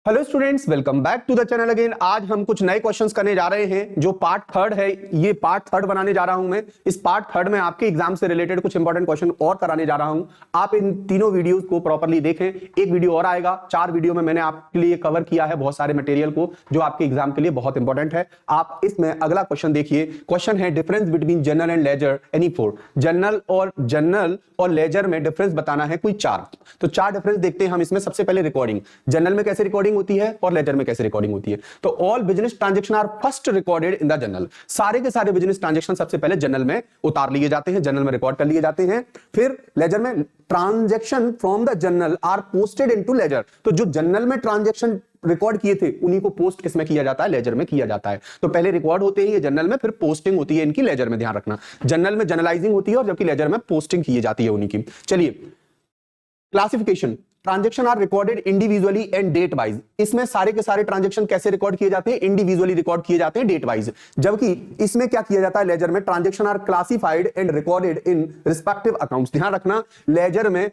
Hello students, welcome back to the channel again. आज हम कुछ नए क्वेश्चंस करने जा रहे हैं जो पार्ट थर्ड है। ये पार्ट थर्ड बनाने जा रहा हूं मैं। इस पार्ट थर्ड में आपके एग्जाम से रिलेटेड कुछ इंपॉर्टेंट क्वेश्चन और कराने जा रहा हूं। आप इन तीनों वीडियोस को प्रॉपर्ली देखें। एक वीडियो और आएगा। 4 वीडियो में मैंने आपके लिए कवर किया है बहुत सारे मटेरियल को जो आपके एग्जाम के लिए बहुत इंपॉर्टेंट है। आप इसमें अगला क्वेश्चन देखिए। क्वेश्चन है difference between journal and ledger any four. Journal और लेजर में डिफरेंस बताना है कोई 4। तो 4 डिफरेंस देखते हैं हम इसमें। सबसे पहले रिकॉर्डिंग, जनरल में कैसे रिकॉर्डिंग होती है और लेजर में कैसे रिकॉर्डिंग होती है। तो all business transaction are first recorded in the journal. सारे के सारे बिजनेस ट्रांजैक्शन सबसे पहले जनरल में उतार लिए जाते हैं, जनरल में रिकॉर्ड कर लिए जाते हैं। फिर लेजर में transaction from the journal are posted into ledger. तो जो जनरल में ट्रांजैक्शन रिकॉर्ड किए थे उन्हीं को पोस्ट किसमें किया जाता है? लेजर में किया जाता है। तो पहले रिकॉर्ड होते हैं ये जनरल में, फिर पोस्टिंग होती है इनकी लेजर में। ध्यान रखना, जनरल में जनरलाइजिंग होती है और जबकि लेजर में पोस्टिंग की जाती है उन्हीं की। चलिए, classification, transaction are recorded individually and date wise. इसमें सारे के सारे ट्रांजैक्शन कैसे रिकॉर्ड किए जाते हैं? इंडिविजुअली रिकॉर्ड किए जाते हैं, डेट वाइज। जबकि इसमें क्या किया जाता है? लेजर में transaction are classified and recorded in respective accounts. ध्यान रखना, लेजर में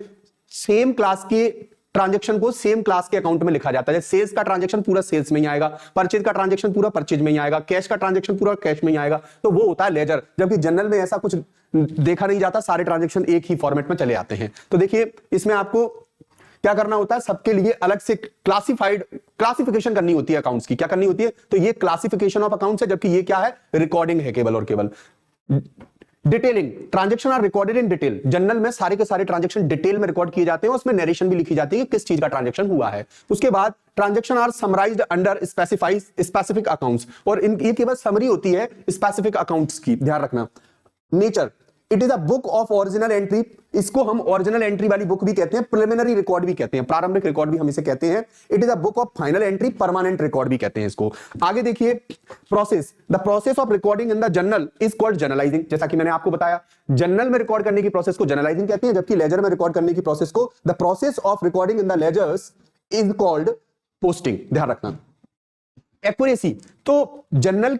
सेम क्लास के ट्रांजैक्शन को सेम क्लास के अकाउंट में लिखा जाता है। सेल्स का ट्रांजैक्शन पूरा सेल्स में ही आएगा, परचेज का ट्रांजैक्शन पूरा परचेज में ही आएगा, कैश का ट्रांजैक्शन पूरा कैश में ही आएगा। तो वो होता है लेजर। जबकि जनरल में ऐसा कुछ देखा नहीं जाता, सारे ट्रांजैक्शन एक ही फॉर्मेट में चले आते हैं। तो देखिए, इसमें आपको क्या करना होता है? सबके लिए अलग से क्लासिफिकेशन करनी होती है अकाउंट्स की। क्या करनी होती है? तो ये क्लासिफिकेशन ऑफ अकाउंट्स है, जबकि ये क्या है? रिकॉर्डिंग है केवल और केवल। Detailing, transaction are recorded in detail. Journal में सारे के सारे ट्रांजैक्शन डिटेल में रिकॉर्ड किए जाते हैं, उसमें नरेशन भी लिखी जाती है कि किस चीज का ट्रांजैक्शन हुआ है। उसके बाद transaction are summarised under specific accounts. और ये केवल समरी होती है स्पेसिफिक अकाउंट्स की। ध्यान रखना। Nature, it is a book of original entry. इसको हम ओरिजिनल एंट्री वाली बुक भी कहते हैं, प्रिलिमिनरी रिकॉर्ड भी कहते हैं, प्रारंभिक रिकॉर्ड भी हम इसे कहते हैं। It is a book of final entry, permanent record भी कहते हैं इसको। आगे देखिए, process, the process of recording in the journal is called journalising. जैसा कि मैंने आपको बताया, जनरल में रिकॉर्ड करने की प्रोसेस को जर्नलाइजिंग कहते हैं, जबकि लेजर में रिकॉर्ड करने की प्रोसेस को, the process of recording in the ledgers is called posting. ध्यान रखना। एक्यूरेसी, तो जनरल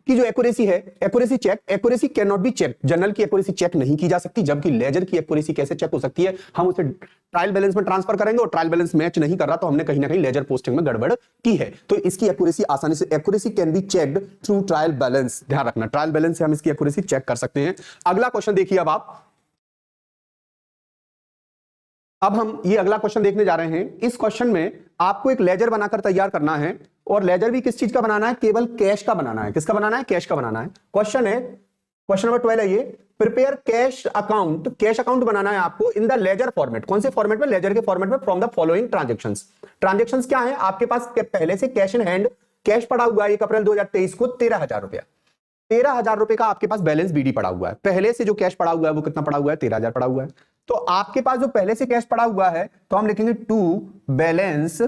की जो एक्यूरेसी है, accuracy check, accuracy can not be check. Journal की एक्यूरेसी चेक नहीं की जा सकती, जबकि लेजर की एक्यूरेसी कैसे चेक हो सकती है? हम उसे ट्रायल बैलेंस में ट्रांसफर करेंगे और ट्रायल बैलेंस मैच नहीं कर रहा तो हमने कहीं ना कहीं लेजर पोस्टिंग में गड़बड़ की है। तो इसकी एक्यूरेसी आसानी से, accuracy can be checked through trial balance. ध्यान रखना, ट्रायल बैलेंस से हम इसकी एक्यूरेसी चेक कर सकते हैं। अगला क्वेश्चन देखिए। अब हम ये अगला क्वेश्चन देखने जा रहे हैं। इस क्वेश्चन में आपको एक लेजर बनाकर तैयार करना है, और लेजर भी किस चीज का बनाना है? केवल कैश का बनाना है। किसका बनाना है? कैश का बनाना है। क्वेश्चन है, क्वेश्चन नंबर 12 है ये। Prepare cash account, cash account बनाना है आपको इन द लेजर फॉर्मेट। कौन से फॉर्मेट में? लेजर के फॉर्मेट में। From the following transactions. Transactions क्या है? आपके पास पहले से कैश इन हैंड, कैश पड़ा हुआ है 1 अप्रैल 2023 को 13,000 रुपया। 13,000 रुपए का आपके पास बैलेंस बीडी पड़ा हुआ है। पहले से जो कैश पड़ा हुआ है वो कितना पड़ा हुआ है? 13,000 पड़ा हुआ है। तो आपके पास जो पहले से कैश पड़ा हुआ है तो हम लिखेंगे टू बैलेंस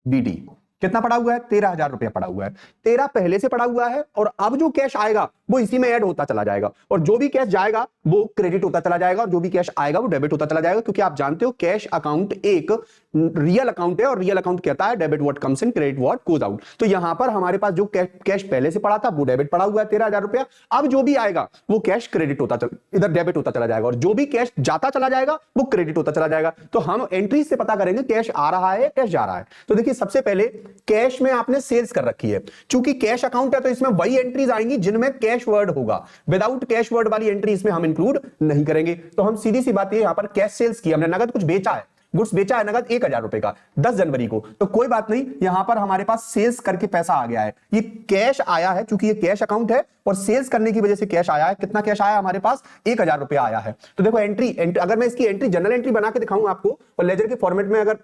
बीडी। कितना पड़ा हुआ है? 13,000 रुपया पड़ा हुआ है। 13 पहले से पड़ा हुआ है, और अब जो कैश आएगा वो इसी में ऐड होता चला जाएगा, और जो भी कैश जाएगा वो क्रेडिट होता चला जाएगा, और जो भी कैश आएगा वो डेबिट होता चला जाएगा। क्योंकि आप जानते हो कैश अकाउंट एक रियल अकाउंट है, और रियल अकाउंट कहता है debit what comes in, credit what goes out. तो यहां पर हमारे पास जो कैश पहले से पड़ा था वो डेबिट पड़ा हुआ है 13,000 रुपया। अब जो भी आएगा वो कैश क्रेडिट होता इधर डेबिट होता चला जाएगा, और जो भी कैश जाता चला जाएगा वो क्रेडिट होता चला जाएगा। तो हम एंट्री से पता करेंगे कैश आ रहा है, कैश जा रहा है। तो देखिए, सबसे पहले कैश में आपने सेल्स कर रखी है। चूंकि कैश अकाउंट है तो इसमें वही एंट्रीज आएंगी जिनमें कैश वर्ड होगा। विदाउट कैश वर्ड वाली एंट्री इसमें हम इंक्लूड नहीं करेंगे। तो हम सीधी सी बात है, यहां पर कैश सेल्स की, हमने नगद कुछ बेचा है, गुड्स बेचा है नगद 1,000 रुपए का 10 जनवरी को। तो कोई बात नहीं, यहां पर हमारे पास सेल्स करके पैसा आ गया है। ये कैश आया है, चूंकि ये कैश अकाउंट है और सेल्स करने की वजह से कैश आया है। कितना कैश आया हमारे पास? 1,000 रुपया आया है। तो देखो, एंट्री अगर मैं इसकी एंट्री जनरल एंट्री बना के दिखाऊं आपको, और लेजर के फॉर्मेट में अगर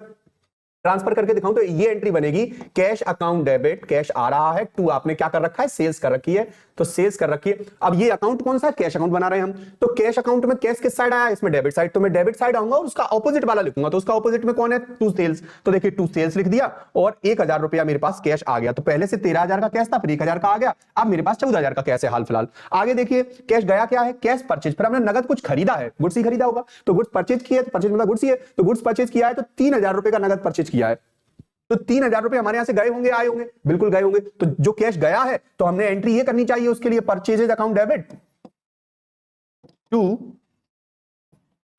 ट्रांसफर करके दिखाऊं, तो ये एंट्री बनेगी कैश अकाउंट डेबिट, कैश आ रहा है। टू आपने क्या कर रखा है? सेल्स कर रखी है, तो सेल्स कर रखी है। अब ये अकाउंट कौन सा है? कैश अकाउंट बना रहे हैं हम। तो कैश अकाउंट में कैश किस साइड आया? इसमें डेबिट साइड। तो मैं डेबिट साइड आऊंगा और उसका ऑपोजिट वाला लिखूंगा। तो उसका ऑपोजिट में कौन है? To sales. तो देखिए, टू सेल्स लिख दिया, और 1,000 रुपया मेरे पास कैश आ गया। तो पहले से 13,000 का कैश था, फिर 1,000 का आ गया। अब मेरे पास 14,000 का कैश है हाल फिलहाल। आगे देखिए, कैश गया क्या है? Cash purchase. फिर हमने नगद कुछ खरीदा है, गुड्स ही खरीदा होगा, तो गुड्स परचेज किया, परचेज मतलब गुड्स ही है। तो गुड्स परचेज किया है, तो 3,000 रुपए का नगद परचेज किया है। तो 3,000 रुपए हमारे यहां से गए होंगे, आए होंगे? बिल्कुल गए होंगे। तो जो कैश गया है तो हमने एंट्री ये करनी चाहिए उसके लिए, purchases account debit to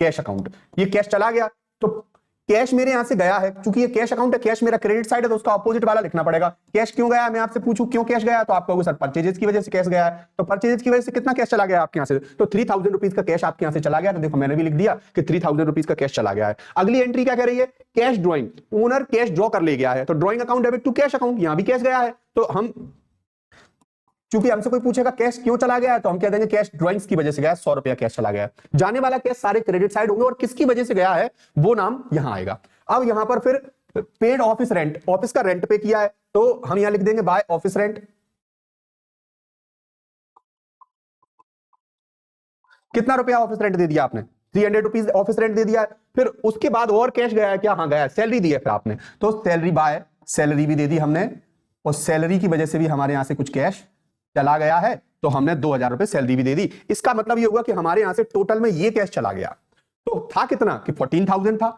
cash account. ये कैश चला गया, तो कैश मेरे यहां से गया है, क्योंकि ये कैश अकाउंट है, कैश मेरा क्रेडिट साइड है, तो उसका ऑपोजिट वाला लिखना पड़ेगा। कैश क्यों गया, मैं आपसे पूछूं क्यों कैश गया, तो आप कहोगे सर परचेजेस की वजह से कैश गया है। तो परचेजेस की वजह से कितना कैश चला गया आपके यहां से, तो 3000 रुपीज का कैश आपके यहां से चला गया। तो देखो मैंने भी लिख दिया कि 3000 रुपीज का कैश चला गया है। अगली एंट्री क्या कह रही है, cash drawing, owner cash draw कर ले गया है, तो drawing account debit to cash account, यहां भी कैश गया है। तो हम, क्योंकि हमसे कोई पूछेगा कैश क्यों चला गया है, तो हम कह देंगे कैश ड्राइंग्स की वजह से गया, 100 रुपया कैश चला गया। जाने वाला कैश सारे क्रेडिट साइड होंगे, और किसकी वजह से गया है वो नाम यहां आएगा। अब यहां पर फिर पेड ऑफिस रेंट, ऑफिस का रेंट पे किया है, तो हम यहां लिख देंगे बाय ऑफिस रेंट। कितना रुपया ऑफिस रेंट दे दिया आपने, 300 रुपीज ऑफिस रेंट दे दिया है। फिर उसके बाद और कैश गया है क्या, हाँ गया है, सैलरी दी है फिर आपने, तो सैलरी बाय सैलरी भी दे दी हमने, और सैलरी की वजह से भी हमारे यहां से कुछ कैश चला गया है, तो हमने 2000 रुपए सैलरी भी दे दी। इसका मतलब ये हुआ कि हमारे यहां से टोटल में ये कैश चला गया। तो था कितना कि 14,000 था,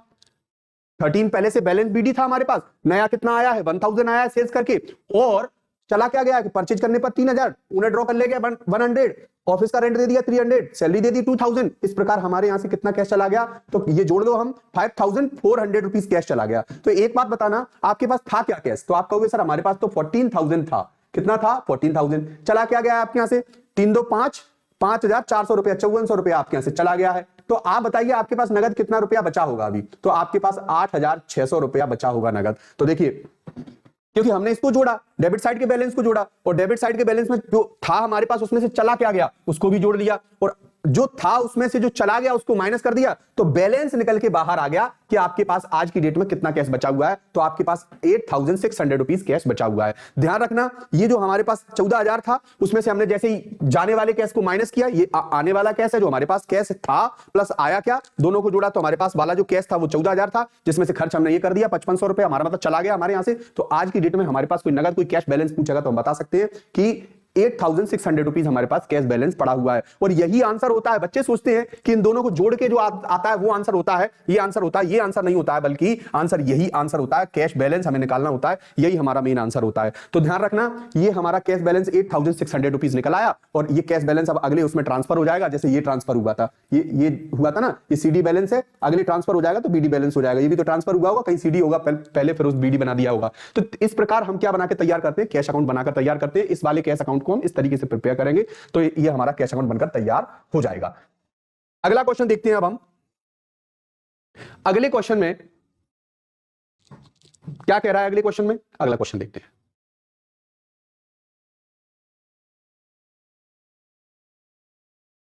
13 पहले से बैलेंस बीडी था हमारे पास, नया कितना आया है 1000 आया है सेल्स करके, और चला क्या गया कि परचेज करने पर 3000, उन्हें ड्रॉ कर ले गया 100, ऑफिस का रेंट दे दिया 300, सैलरी दे दी 2000। इस प्रकार हमारे यहां से कितना कैश चला गया, तो ये जोड़ दो हम, 5400 रुपीज कैश चला गया। तो एक बात बताना, आपके पास था क्या कैश, तो आप कहोगे सर हमारे पास तो 14,000 था। कितना था 14,000, चला क्या गया आपके यहां से 3 2 5, 5400 रुपया, 5400 रुपया आपके यहां से चला गया है। तो आप बताइए आपके पास नगद कितना रुपया बचा होगा अभी, तो आपके पास 8600 रुपया बचा होगा नगद। तो देखिए, क्योंकि हमने इसको जोड़ा, डेबिट साइड के बैलेंस को जोड़ा, और डेबिट साइड के बैलेंस में जो था हमारे पास उसमें से चला क्या गया उसको भी जोड़ लिया, और जो था उसमें से जो चला गया उसको माइनस कर दिया, तो बैलेंस निकल के बाहर आ गया कि आपके पास आज की डेट में कितना कैश बचा हुआ है। तो आपके पास 8600 रुपीज कैश बचा हुआ है। ध्यान रखना, ये जो हमारे पास 14,000 था उसमें से हमने जैसे ही जाने वाले कैश को माइनस किया, ये आने वाला कैश है जो हमारे पास कैश था प्लस आया क्या, दोनों को जोड़ा, तो हमारे पास वाला जो कैश था वो 14,000 था, जिसमें से खर्च हमने ये कर दिया 5500 रुपया, हमारा मतलब चला गया हमारे यहां से। तो आज की डेट में हमारे पास कोई नगद कोई कैश बैलेंस पूछेगा तो हम बता सकते हैं कि 8600 रुपीज हमारे पास कैश बैलेंस पड़ा हुआ है। और यही आंसर होता है, बच्चे सोचते हैं कि इन दोनों को जोड़ के जो आता है वो आंसर होता है, ये आंसर होता है, ये आंसर नहीं होता है, बल्कि आंसर यही आंसर होता है, कैश बैलेंस हमें निकालना होता है, यही हमारा मेन आंसर होता है। तो ध्यान रखना, ये हमारा कैश बैलेंस 8600 रुपीज निकल आया, और ये कैश बैलेंस अब अगले उसमें ट्रांसफर हो जाएगा। जैसे ये ट्रांसफर हुआ था, ये हुआ था ना, ये सीडी बैलेंस है, अगले ट्रांसफर हो जाएगा तो बीडी बैलेंस हो जाएगा। ये भी तो ट्रांसफर हुआ होगा, कहीं सीडी होगा पहले फिर उस बीडी बना दिया होगा। तो इस प्रकार हम क्या बना के तैयार करते हैं, कैश अकाउंट बनाकर तैयार करते हैं। इस वाले कैश अकाउंट को हम इस तरीके से प्रिपेयर करेंगे तो ये हमारा कैश अकाउंट बनकर तैयार हो जाएगा। अगला क्वेश्चन देखते हैं अब हम। अगले क्वेश्चन में क्या कह रहा है, अगले क्वेश्चन में अगला क्वेश्चन देखते हैं।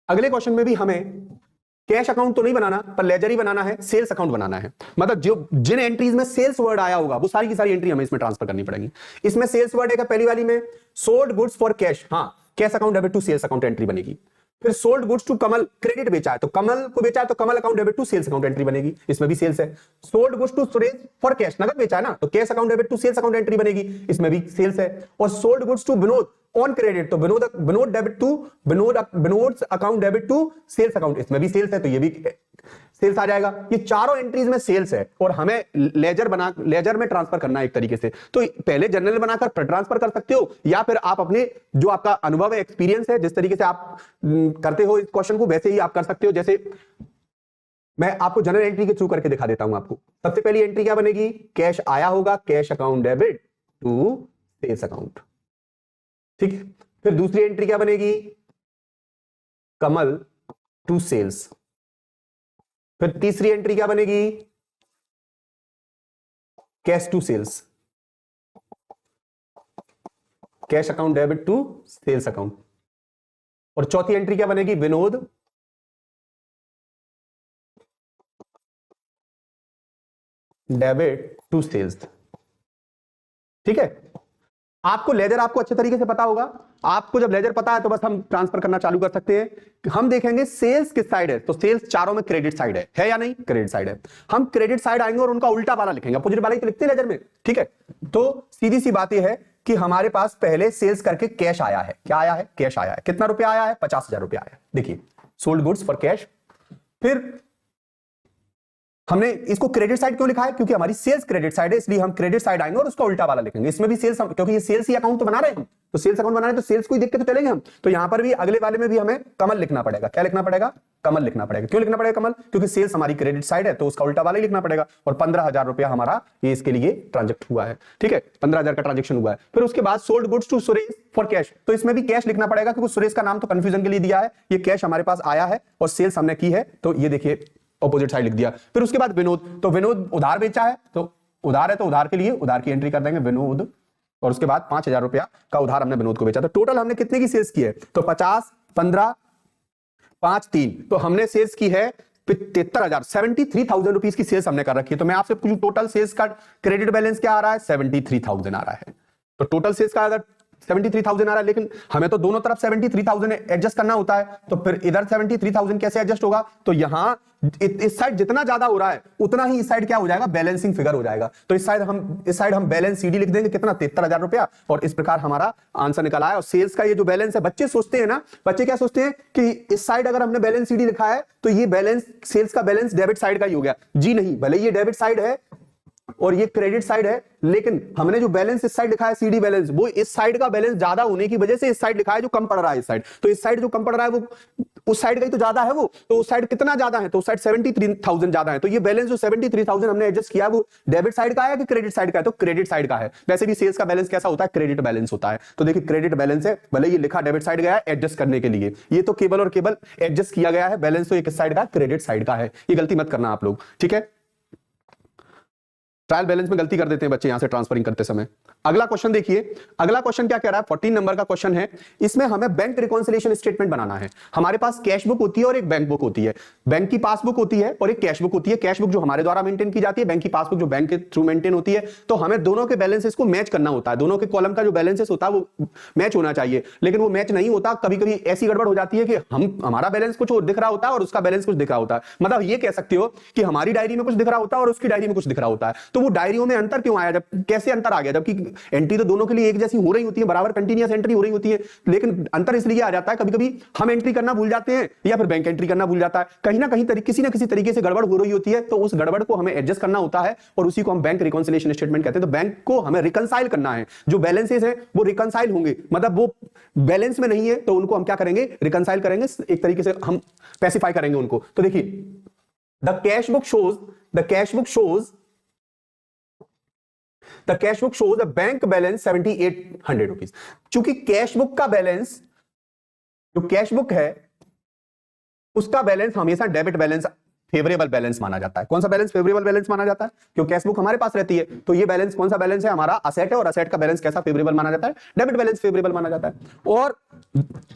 अगले क्वेश्चन में भी हमें कैश अकाउंट तो नहीं बनाना, पर लेजर ही बनाना है, सेल्स अकाउंट बनाना है। मतलब जो जिन एंट्रीज में सेल्स वर्ड आया होगा वो सारी की सारी एंट्री हमें इसमें ट्रांसफर करनी पड़ेगी। इसमें सेल्स वर्ड है पहली वाली में, सोल्ड गुड्स फॉर कैश, हाँ cash account debit to sales account entry बनेगी। फिर sold goods to Kamal, credit बेचा है तो कमल को बेचा है तो Kamal account debit to sales account entry बनेगी, इसमें भी सेल्स है। Sold goods to Suresh for cash, नगद बेचा है ना, तो cash account debit to sales account entry बनेगी, इसमें भी सेल्स है। और sold goods to Vinod on credit, तो Vinod debit to Vinod account debit to sales account, इसमें भी सेल्स है, तो ये भी सेल्स आ जाएगा। ये चारों एंट्रीज में सेल्स है, और हमें लेजर में ट्रांसफर करना है एक तरीके से। तो पहले जनरल बनाकर ट्रांसफर कर सकते हो, या फिर आप अपने जो आपका अनुभव है, एक्सपीरियंस है, जिस तरीके से आप करते हो इस क्वेश्चन को, वैसे ही आप कर सकते हो। जैसे मैं आपको जनरल एंट्री के थ्रू करके दिखा देता हूं आपको। सबसे पहली एंट्री क्या बनेगी, कैश आया होगा, cash account debit to sales account, ठीक है। फिर दूसरी एंट्री क्या बनेगी, कमल टू सेल्स। फिर तीसरी एंट्री क्या बनेगी, cash to sales, cash account debit to sales account. और चौथी एंट्री क्या बनेगी, विनोद डेबिट टू सेल्स, ठीक है। आपको लेजर आपको अच्छे तरीके से पता होगा। आपको जब लेजर पता है तो बस हम ट्रांसफर करना चालू कर सकते हैं। हम देखेंगे सेल्स किस साइड है, तो सेल्स चारों में क्रेडिट साइड है या नहीं, क्रेडिट साइड है। हम क्रेडिट साइड आएंगे और उनका उल्टा वाला लिखेंगे, अपोजिट वाला ही तो लिखते हैं लेजर में, ठीक है। तो सीधी सी बात यह है कि हमारे पास पहले सेल्स करके कैश आया है, क्या आया है, कैश आया है। कितना रुपया आया है, 50,000 रुपया आया है। देखिए सोल्ड गुड्स फॉर कैश। फिर हमने इसको क्रेडिट साइड क्यों लिखा है, क्योंकि हमारी सेल्स क्रेडिट साइड है, इसलिए हम क्रेडिट साइड आएंगे और उसका उल्टा वाला लिखेंगे। इसमें भी सेल्स, क्योंकि ये सेल्स ही अकाउंट तो बना रहे हैं हम, तो सेल्स अकाउंट बना रहे हैं तो सेल्स को ही देख के तो चलेंगे हम। तो यहां पर भी अगले वाले में भी हमें कमल लिखना पड़ेगा। क्या लिखना पड़ेगा? कमल लिखना पड़ेगा। क्यों लिखना पड़ेगा कमल? क्योंकि सेल्स हमारी क्रेडिट साइड है तो उसका उल्टा वाला ही लिखना पड़ेगा। और 15,000 रुपया हमारा ये इसके लिए ट्रांजेक्ट हुआ है, ठीक है, 15,000 का ट्रांजेक्शन हुआ है। फिर उसके बाद sold goods to Suresh for cash, तो इसमें भी कैश लिखना पड़ेगा क्योंकि सुरेश का नाम तो कंफ्यूजन के लिए दिया है, ये कैश हमारे पास आया है और सेल्स हमने की है, तो ये देखिए ऑपोजिट साइड लिख दिया। फिर उसके बाद विनोद, तो विनोद उधार बेचा है, तो उधार है तो उधार के लिए उधार की एंट्री कर देंगे विनोद, और उसके बाद 5,000 रुपया का उधार हमने विनोद को बेचा। तो टोटल हमने कितने की सेल्स की है? तो 50, 15, 5, 3, तो हमने सेल्स की है 73,000, 73,000 रुपीज की सेल्स हमने कर रखी है। तो मैं आपसे पूछूं टोटल सेल्स का क्रेडिट बैलेंस क्या आ रहा है? 73,000 आ रहा है। तो टोटल सेल्स का अगर 73,000 आ रहा है, लेकिन हमें तो दोनों तरफ 73,000 एडजस्ट करना होता है, तो फिर इधर 73,000 कैसे एडजस्ट होगा? तो यहां इस साइड जितना ज्यादा हो रहा है उतना ही इस साइड क्या हो जाएगा? बैलेंसिंग फिगर हो जाएगा। तो इस साइड हम बैलेंस सीडी लिख देंगे, कितना? 73,000 रुपया, और इस प्रकार हमारा आंसर निकला है। और सेल्स का ये जो बैलेंस है, बच्चे सोचते हैं ना, बच्चे क्या सोचते हैं कि इस साइड अगर हमने बैलेंस सीडी लिखा है तो ये बैलेंस, सेल्स का बैलेंस डेबिट साइड का ही हो गया। जी नहीं, भले ये डेबिट साइड है और ये क्रेडिट साइड है, लेकिन हमने जो बैलेंस इस साइड लिखा है सीडी बैलेंस, वो इस साइड का बैलेंस ज्यादा होने की वजह से इस साइड लिखा है जो कम पड़ रहा है इस साइड। तो इस साइड जो कम पड़ रहा है वो उस साइड का ही तो ज्यादा है, वो तो उस साइड कितना ज्यादा है? तो उस साइड 73,000 ज्यादा है। तो ये बैलेंस जो 73,000 हमने एडजस्ट किया वो डेबिट साइड का है कि क्रेडिट साइड का है? तो क्रेडिट साइड का है। वैसे भी सेल्स का बैलेंस कैसा होता है? क्रेडिट बैलेंस होता है। तो देखिए क्रेडिट बैलेंस है, भले ये लिखा डेबिट साइड गया है एडजस्ट करने के लिए, ये तो केवल और केवल एडजस्ट किया गया है। बैलेंस तो ये किस साइड का? क्रेडिट साइड का है। ये गलती मत करना आप लोग, ठीक है? ट्रायल बैलेंस में गलती कर देते हैं बच्चे यहां से ट्रांसफरिंग करते समय। अगला क्वेश्चन देखिए, अगला क्वेश्चन क्या कह रहा है? 14 नंबर का क्वेश्चन है। इसमें हमें बैंक रिकॉन्सिलिएशन स्टेटमेंट बनाना है। हमारे पास कैश बुक होती है और एक बैंक बुक होती है। बैंक की पासबुक होती है और एक कैश बुक होती है। कैश बुक जो हमारे द्वारा मेंटेन की जाती है, बैंक की पासबुक जो बैंक के थ्रू मेंटेन होती है। तो हमें दोनों के बैलेंसेस को मैच करना होता है, दोनों के कॉलम का जो बैलेंसेस होता है वो मैच होना चाहिए, लेकिन वो मैच नहीं होता। कभी कभी ऐसी गड़बड़ हो जाती है कि हमारा बैलेंस कुछ दिख रहा होता है और उसका बैलेंस कुछ दिख रहा होता है। मतलब ये कह सकते हो कि हमारी डायरी में कुछ दिख रहा होता है और उसकी डायरी में कुछ दिख रहा होता है। तो वो डायरियों में अंतर क्यों आया? जब कैसे अंतर आ गया? जबकि एंट्री तो दोनों के लिए एक जैसी हो रही होती है, बराबर कंटीन्यूअस एंट्री हो रही होती है, लेकिन अंतर इसलिए आ जाता है कभी कभी हम एंट्री करना भूल जाते हैं या फिर बैंक एंट्री करना भूल जाता है। कहीं ना कहीं किसी ना किसी तरीके से गड़बड़ हो रही होती है, तो उस गड़बड़ को हमें एडजस्ट करना होता है और उसी को हम बैंक रिकॉन्सिलिएशन स्टेटमेंट कहते हैं। तो बैंक को हमें रिकंसाइल करना है, जो बैलेंसेस है वो रिकंसाइल होंगे, मतलब वो बैलेंस में नहीं है तो उनको हम क्या करेंगे? रिकंसाइल करेंगे, एक तरीके से हम स्पेसिफाई करेंगे उनको। तो देखिए the cash book shows the bank balance 7,800 rupees. चूंकि कैश बुक का बैलेंस, जो कैश बुक है उसका बैलेंस हमेशा डेबिट बैलेंस, फेवरेबल बैलेंस माना जाता है। कौन सा बैलेंस फेवरेबल बैलेंस माना जाता है? क्योंकि कैश बुक हमारे पास रहती है, तो ये बैलेंस कौन सा बैलेंस है? हमारा असेट है, और असेट का बैलेंस कैसा फेवरेबल माना जाता है? डेबिट बैलेंस फेवरेबल माना जाता है। और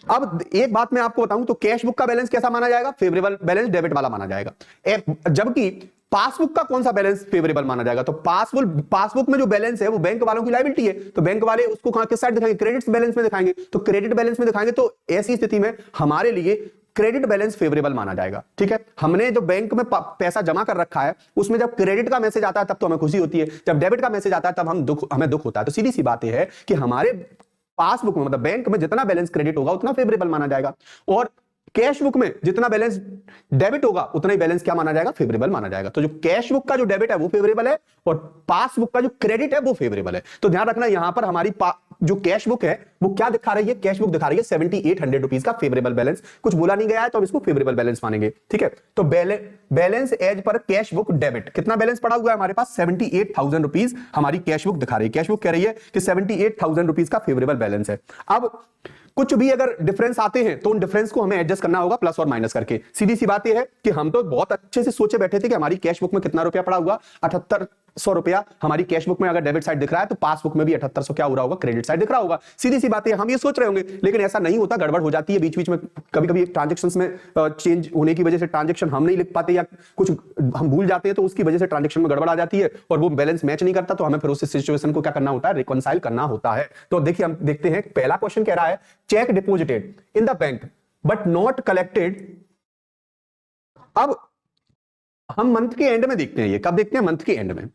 अब एक बात मैं आपको बताऊं, तो कैश बुक का बैलेंस कैसा माना जाएगा? फेवरेबल बैलेंस, डेबिट वाला माना जाएगा। जबकि पासबुक का कौन सा बैलेंस फेवरेबल माना जाएगा? तो पासबुक में जो बैलेंस है वो बैंक वालों की लायबिलिटी है, तो बैंक वाले उसको कहां, किस साइड दिखाएंगे? क्रेडिट बैलेंस में दिखाएंगे। तो क्रेडिट बैलेंस में दिखाएंगे, तो ऐसी स्थिति में हमारे लिए क्रेडिट बैलेंस फेवरेबल माना जाएगा, ठीक है? हमने जो बैंक में पैसा जमा कर रखा है उसमें जब क्रेडिट का मैसेज आता है तब तो हमें खुशी होती है, जब डेबिट का मैसेज आता है तब हमें दुख होता है। तो सीधी सी बात यह है कि हमारे पासबुक में, मतलब बैंक में जितना बैलेंस क्रेडिट होगा उतना फेवरेबल माना जाएगा, और कैश बुक में जितना बैलेंस डेबिट होगा उतना ही बैलेंस क्या माना जाएगा? फेवरेबल माना जाएगा। तो जो कैश बुक का जो डेबिट है वो फेवरेबल है और पासबुक का जो क्रेडिट है वो फेवरेबल है। तो ध्यान रखना, यहां पर हमारी जो कैश बुक है वो क्या दिखा रही है? कैश बुक दिखा रही है 7,800 रुपीज का फेवरेबल बैलेंस। कुछ बोला नहीं गया है तो हम इसको फेवरेबल बैलेंस मानेंगे, ठीक है? तो balance as per cash book debit, कितना बैलेंस पड़ा हुआ है हमारे पास? 78,000 रुपीज हमारी कैश बुक दिखा रही है। कैश बुक कह रही है कि 78,000 रुपीज का फेवरेबल बैलेंस है। अब कुछ भी अगर डिफरेंस आते हैं तो उन डिफरेंस को हमें एडजस्ट करना होगा प्लस और माइनस करके। सीधी सी बात यह है कि हम तो बहुत अच्छे से सोचे बैठे थे कि हमारी कैश बुक में कितना रुपया पड़ा हुआ, 7,800 रुपया हमारी कैश बुक में अगर डेबिट साइड दिख रहा है तो पासबुक में भी 7,800 क्या हो रहा होगा? क्रेडिट साइड दिख रहा होगा। सीधी सी बात है, हम ये सोच रहे होंगे, लेकिन ऐसा नहीं होता, गड़बड़ हो जाती है बीच बीच में। कभी कभी ट्रांजेक्शंस में चेंज होने की वजह से ट्रांजेक्शन हम नहीं लिख पाते या कुछ हम भूल जाते हैं, तो उसकी वजह से ट्रांजेक्शन में गड़बड़ आ जाती है और वो बैलेंस मैच नहीं करता, तो हमें फिर उस सिचुएशन को क्या करना होता है? रिकंसाइल करना होता है। तो देखिए हम देखते हैं, पहला क्वेश्चन कह रहा है check deposited in the bank but not collected. अब हम मंथ के एंड में देखते हैं, ये कब देखते हैं? मंथ के एंड में।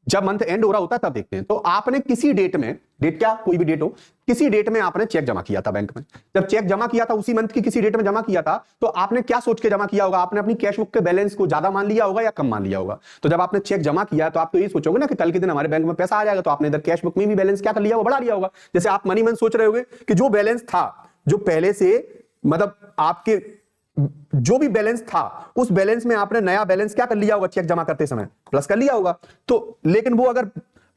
जब मंथ एंड हो रहा होता है तब देखते हैं। तो आपने किसी डेट में, डेट क्या, कोई भी डेट हो, किसी डेट में आपने चेक जमा किया था बैंक में। जब चेक जमा किया था उसी मंथ की किसी डेट में जमा किया था, तो आपने क्या सोच के जमा किया होगा? आपने अपनी कैश बुक के बैलेंस को ज्यादा मान लिया होगा या कम मान लिया होगा? तो जब आपने चेक जमा किया तो आप तो ये सोचोगे ना कि कल के दिन हमारे बैंक में पैसा आ जाएगा, तो आपने इधर कैश बुक में भी बैलेंस क्या कर लिया होगा? बढ़ा लिया होगा। जैसे आप मनी मन सोच रहे होगे कि जो बैलेंस था, जो पहले से मतलब आपके जो भी बैलेंस था, उस बैलेंस में आपने नया बैलेंस क्या कर लिया होगा? चेक जमा करते समय प्लस कर लिया होगा। तो लेकिन वो अगर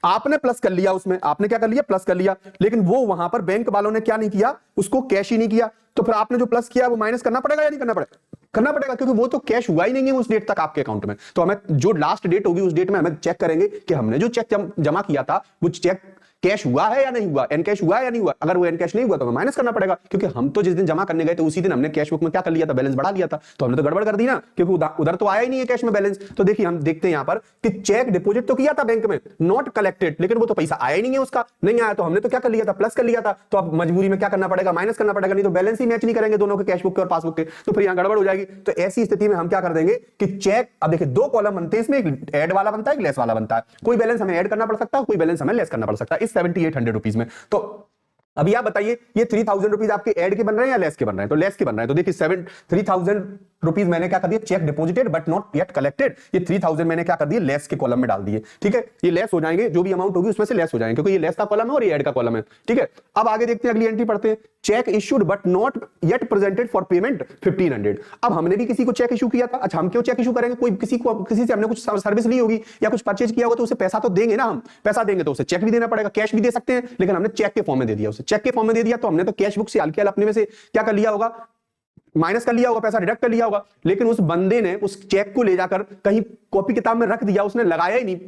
आपने प्लस कर लिया, उसमें आपने क्या कर लिया? प्लस कर लिया, लेकिन वो वहां पर बैंक वालों ने क्या नहीं किया? उसको कैश ही नहीं किया। तो फिर आपने जो प्लस किया वो माइनस करना पड़ेगा या नहीं करना पड़ेगा? करना पड़ेगा, क्योंकि वो तो कैश हुआ ही नहीं है उस डेट तक आपके अकाउंट में। तो हमें जो लास्ट डेट होगी उस डेट में हमें चेक करेंगे कि हमने जो चेक जमा किया था वो चेक कैश हुआ है या नहीं हुआ, एन कैश हुआ है या नहीं हुआ। अगर वो एन कैश नहीं हुआ तो हमें माइनस करना पड़ेगा, क्योंकि हम तो जिस दिन जमा करने गए थे उसी दिन हमने कैश बुक में क्या कर लिया था? बैलेंस बढ़ा लिया था। तो हमने तो गड़बड़ कर दी ना, क्योंकि उधर तो आया ही नहीं है कैश में बैलेंस। तो देखिए हम देखते हैं यहां पर कि चेक डिपॉजिट तो किया था बैंक में, नॉट कलेक्टेड, लेकिन वो तो पैसा आया ही नहीं है, उसका नहीं आया। तो हमने तो क्या कर लिया था? प्लस कर लिया था। तो अब मजबूरी में क्या करना पड़ेगा? माइनस करना पड़ेगा, नहीं तो बैलेंस ही मैच नहीं करेंगे दोनों के, कैश बुक के और पासबुक के, तो फिर यहां गड़बड़ हो जाएगी। तो ऐसी स्थिति में हम क्या कर देंगे कि चेक, अब देखिए दो कॉलम बनते हैं इसमें, एक ऐड वाला बनता है, एक लेस वाला बनता है। कोई बैलेंस हमें ऐड करना पड़ सकता है, कोई बैलेंस हमें लेस करना पड़ सकता है इस 7800 रुपीज में। तो अभी आप बताइए ये 3000 रुपीज आपके ऐड के बन रहे हैं या लेस के बन रहे हैं? तो लेस के बन रहे हैं। तो देखिए 3000 रुपीज मैंने क्या कर दिया? Check deposited but not yet collected. ये 3000 मैंने क्या कर दिया? लेस के कॉलम में डाल दिए। ठीक है, ये लेस हो जाएंगे, जो भी अमाउंट होगी उसमें से लेस हो जाएंगे, क्योंकि ये लेस का कॉलम है और ये ऐड का कॉलम है। ठीक है, अब आगे देखते हैं, अगली एंट्री पढ़ते हैं। Check issued but not yet presented for payment 1500। अब हमने भी किसी को चेक इशू किया था। अच्छा, हम क्यों चेक इशू करेंगे? कोई किसी से हमने कुछ सर्विस ली होगी या कुछ परचेज किया होगा, तो उसे पैसा तो देंगे ना। हम पैसा देंगे तो उसे चेक भी देना पड़ेगा, कैश भी दे सकते हैं, लेकिन हमने चेक के फॉर्म में दे दिया। उसे चेक के फॉर्म में दे दिया तो हमने तो कैश बुक से हल्के अपने में से क्या कर लिया होगा? माइनस कर लिया होगा, पैसा डिडक्ट कर लिया होगा। लेकिन उस बंदे ने उस चेक को ले जाकर कहीं कॉपी किताब में रख दिया, उसने लगाया ही नहीं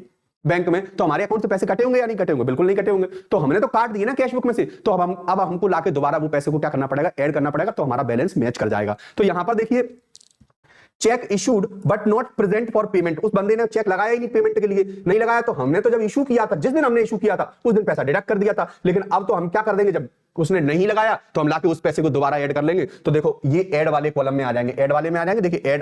बैंक में, तो हमारे अकाउंट से पैसे कटे होंगे या नहीं कटे होंगे? बिल्कुल नहीं कटे होंगे। तो हमने तो काट दिए ना कैश बुक में से। तो अब हमको लाके दोबारा वो पैसे को क्या करना पड़ेगा? ऐड करना पड़ेगा, तो हमारा बैलेंस मैच कर जाएगा। तो यहां पर देखिए check issued but not present for payment, उस बंदे ने चेक लगाया ही नहीं पेमेंट के लिए, नहीं लगाया। तो हमने तो जब इशू किया था, जिस दिन हमने इशू किया था उस दिन पैसा डिडक्ट कर दिया था। लेकिन अब तो हम क्या कर देंगे? जब उसने नहीं लगाया तो हम लाके उस पैसे को दोबारा ऐड कर लेंगे। तो देखो ये ऐड वाले कॉलम में आ जाएंगे, ऐड वाले में आ जाएंगे। देखिए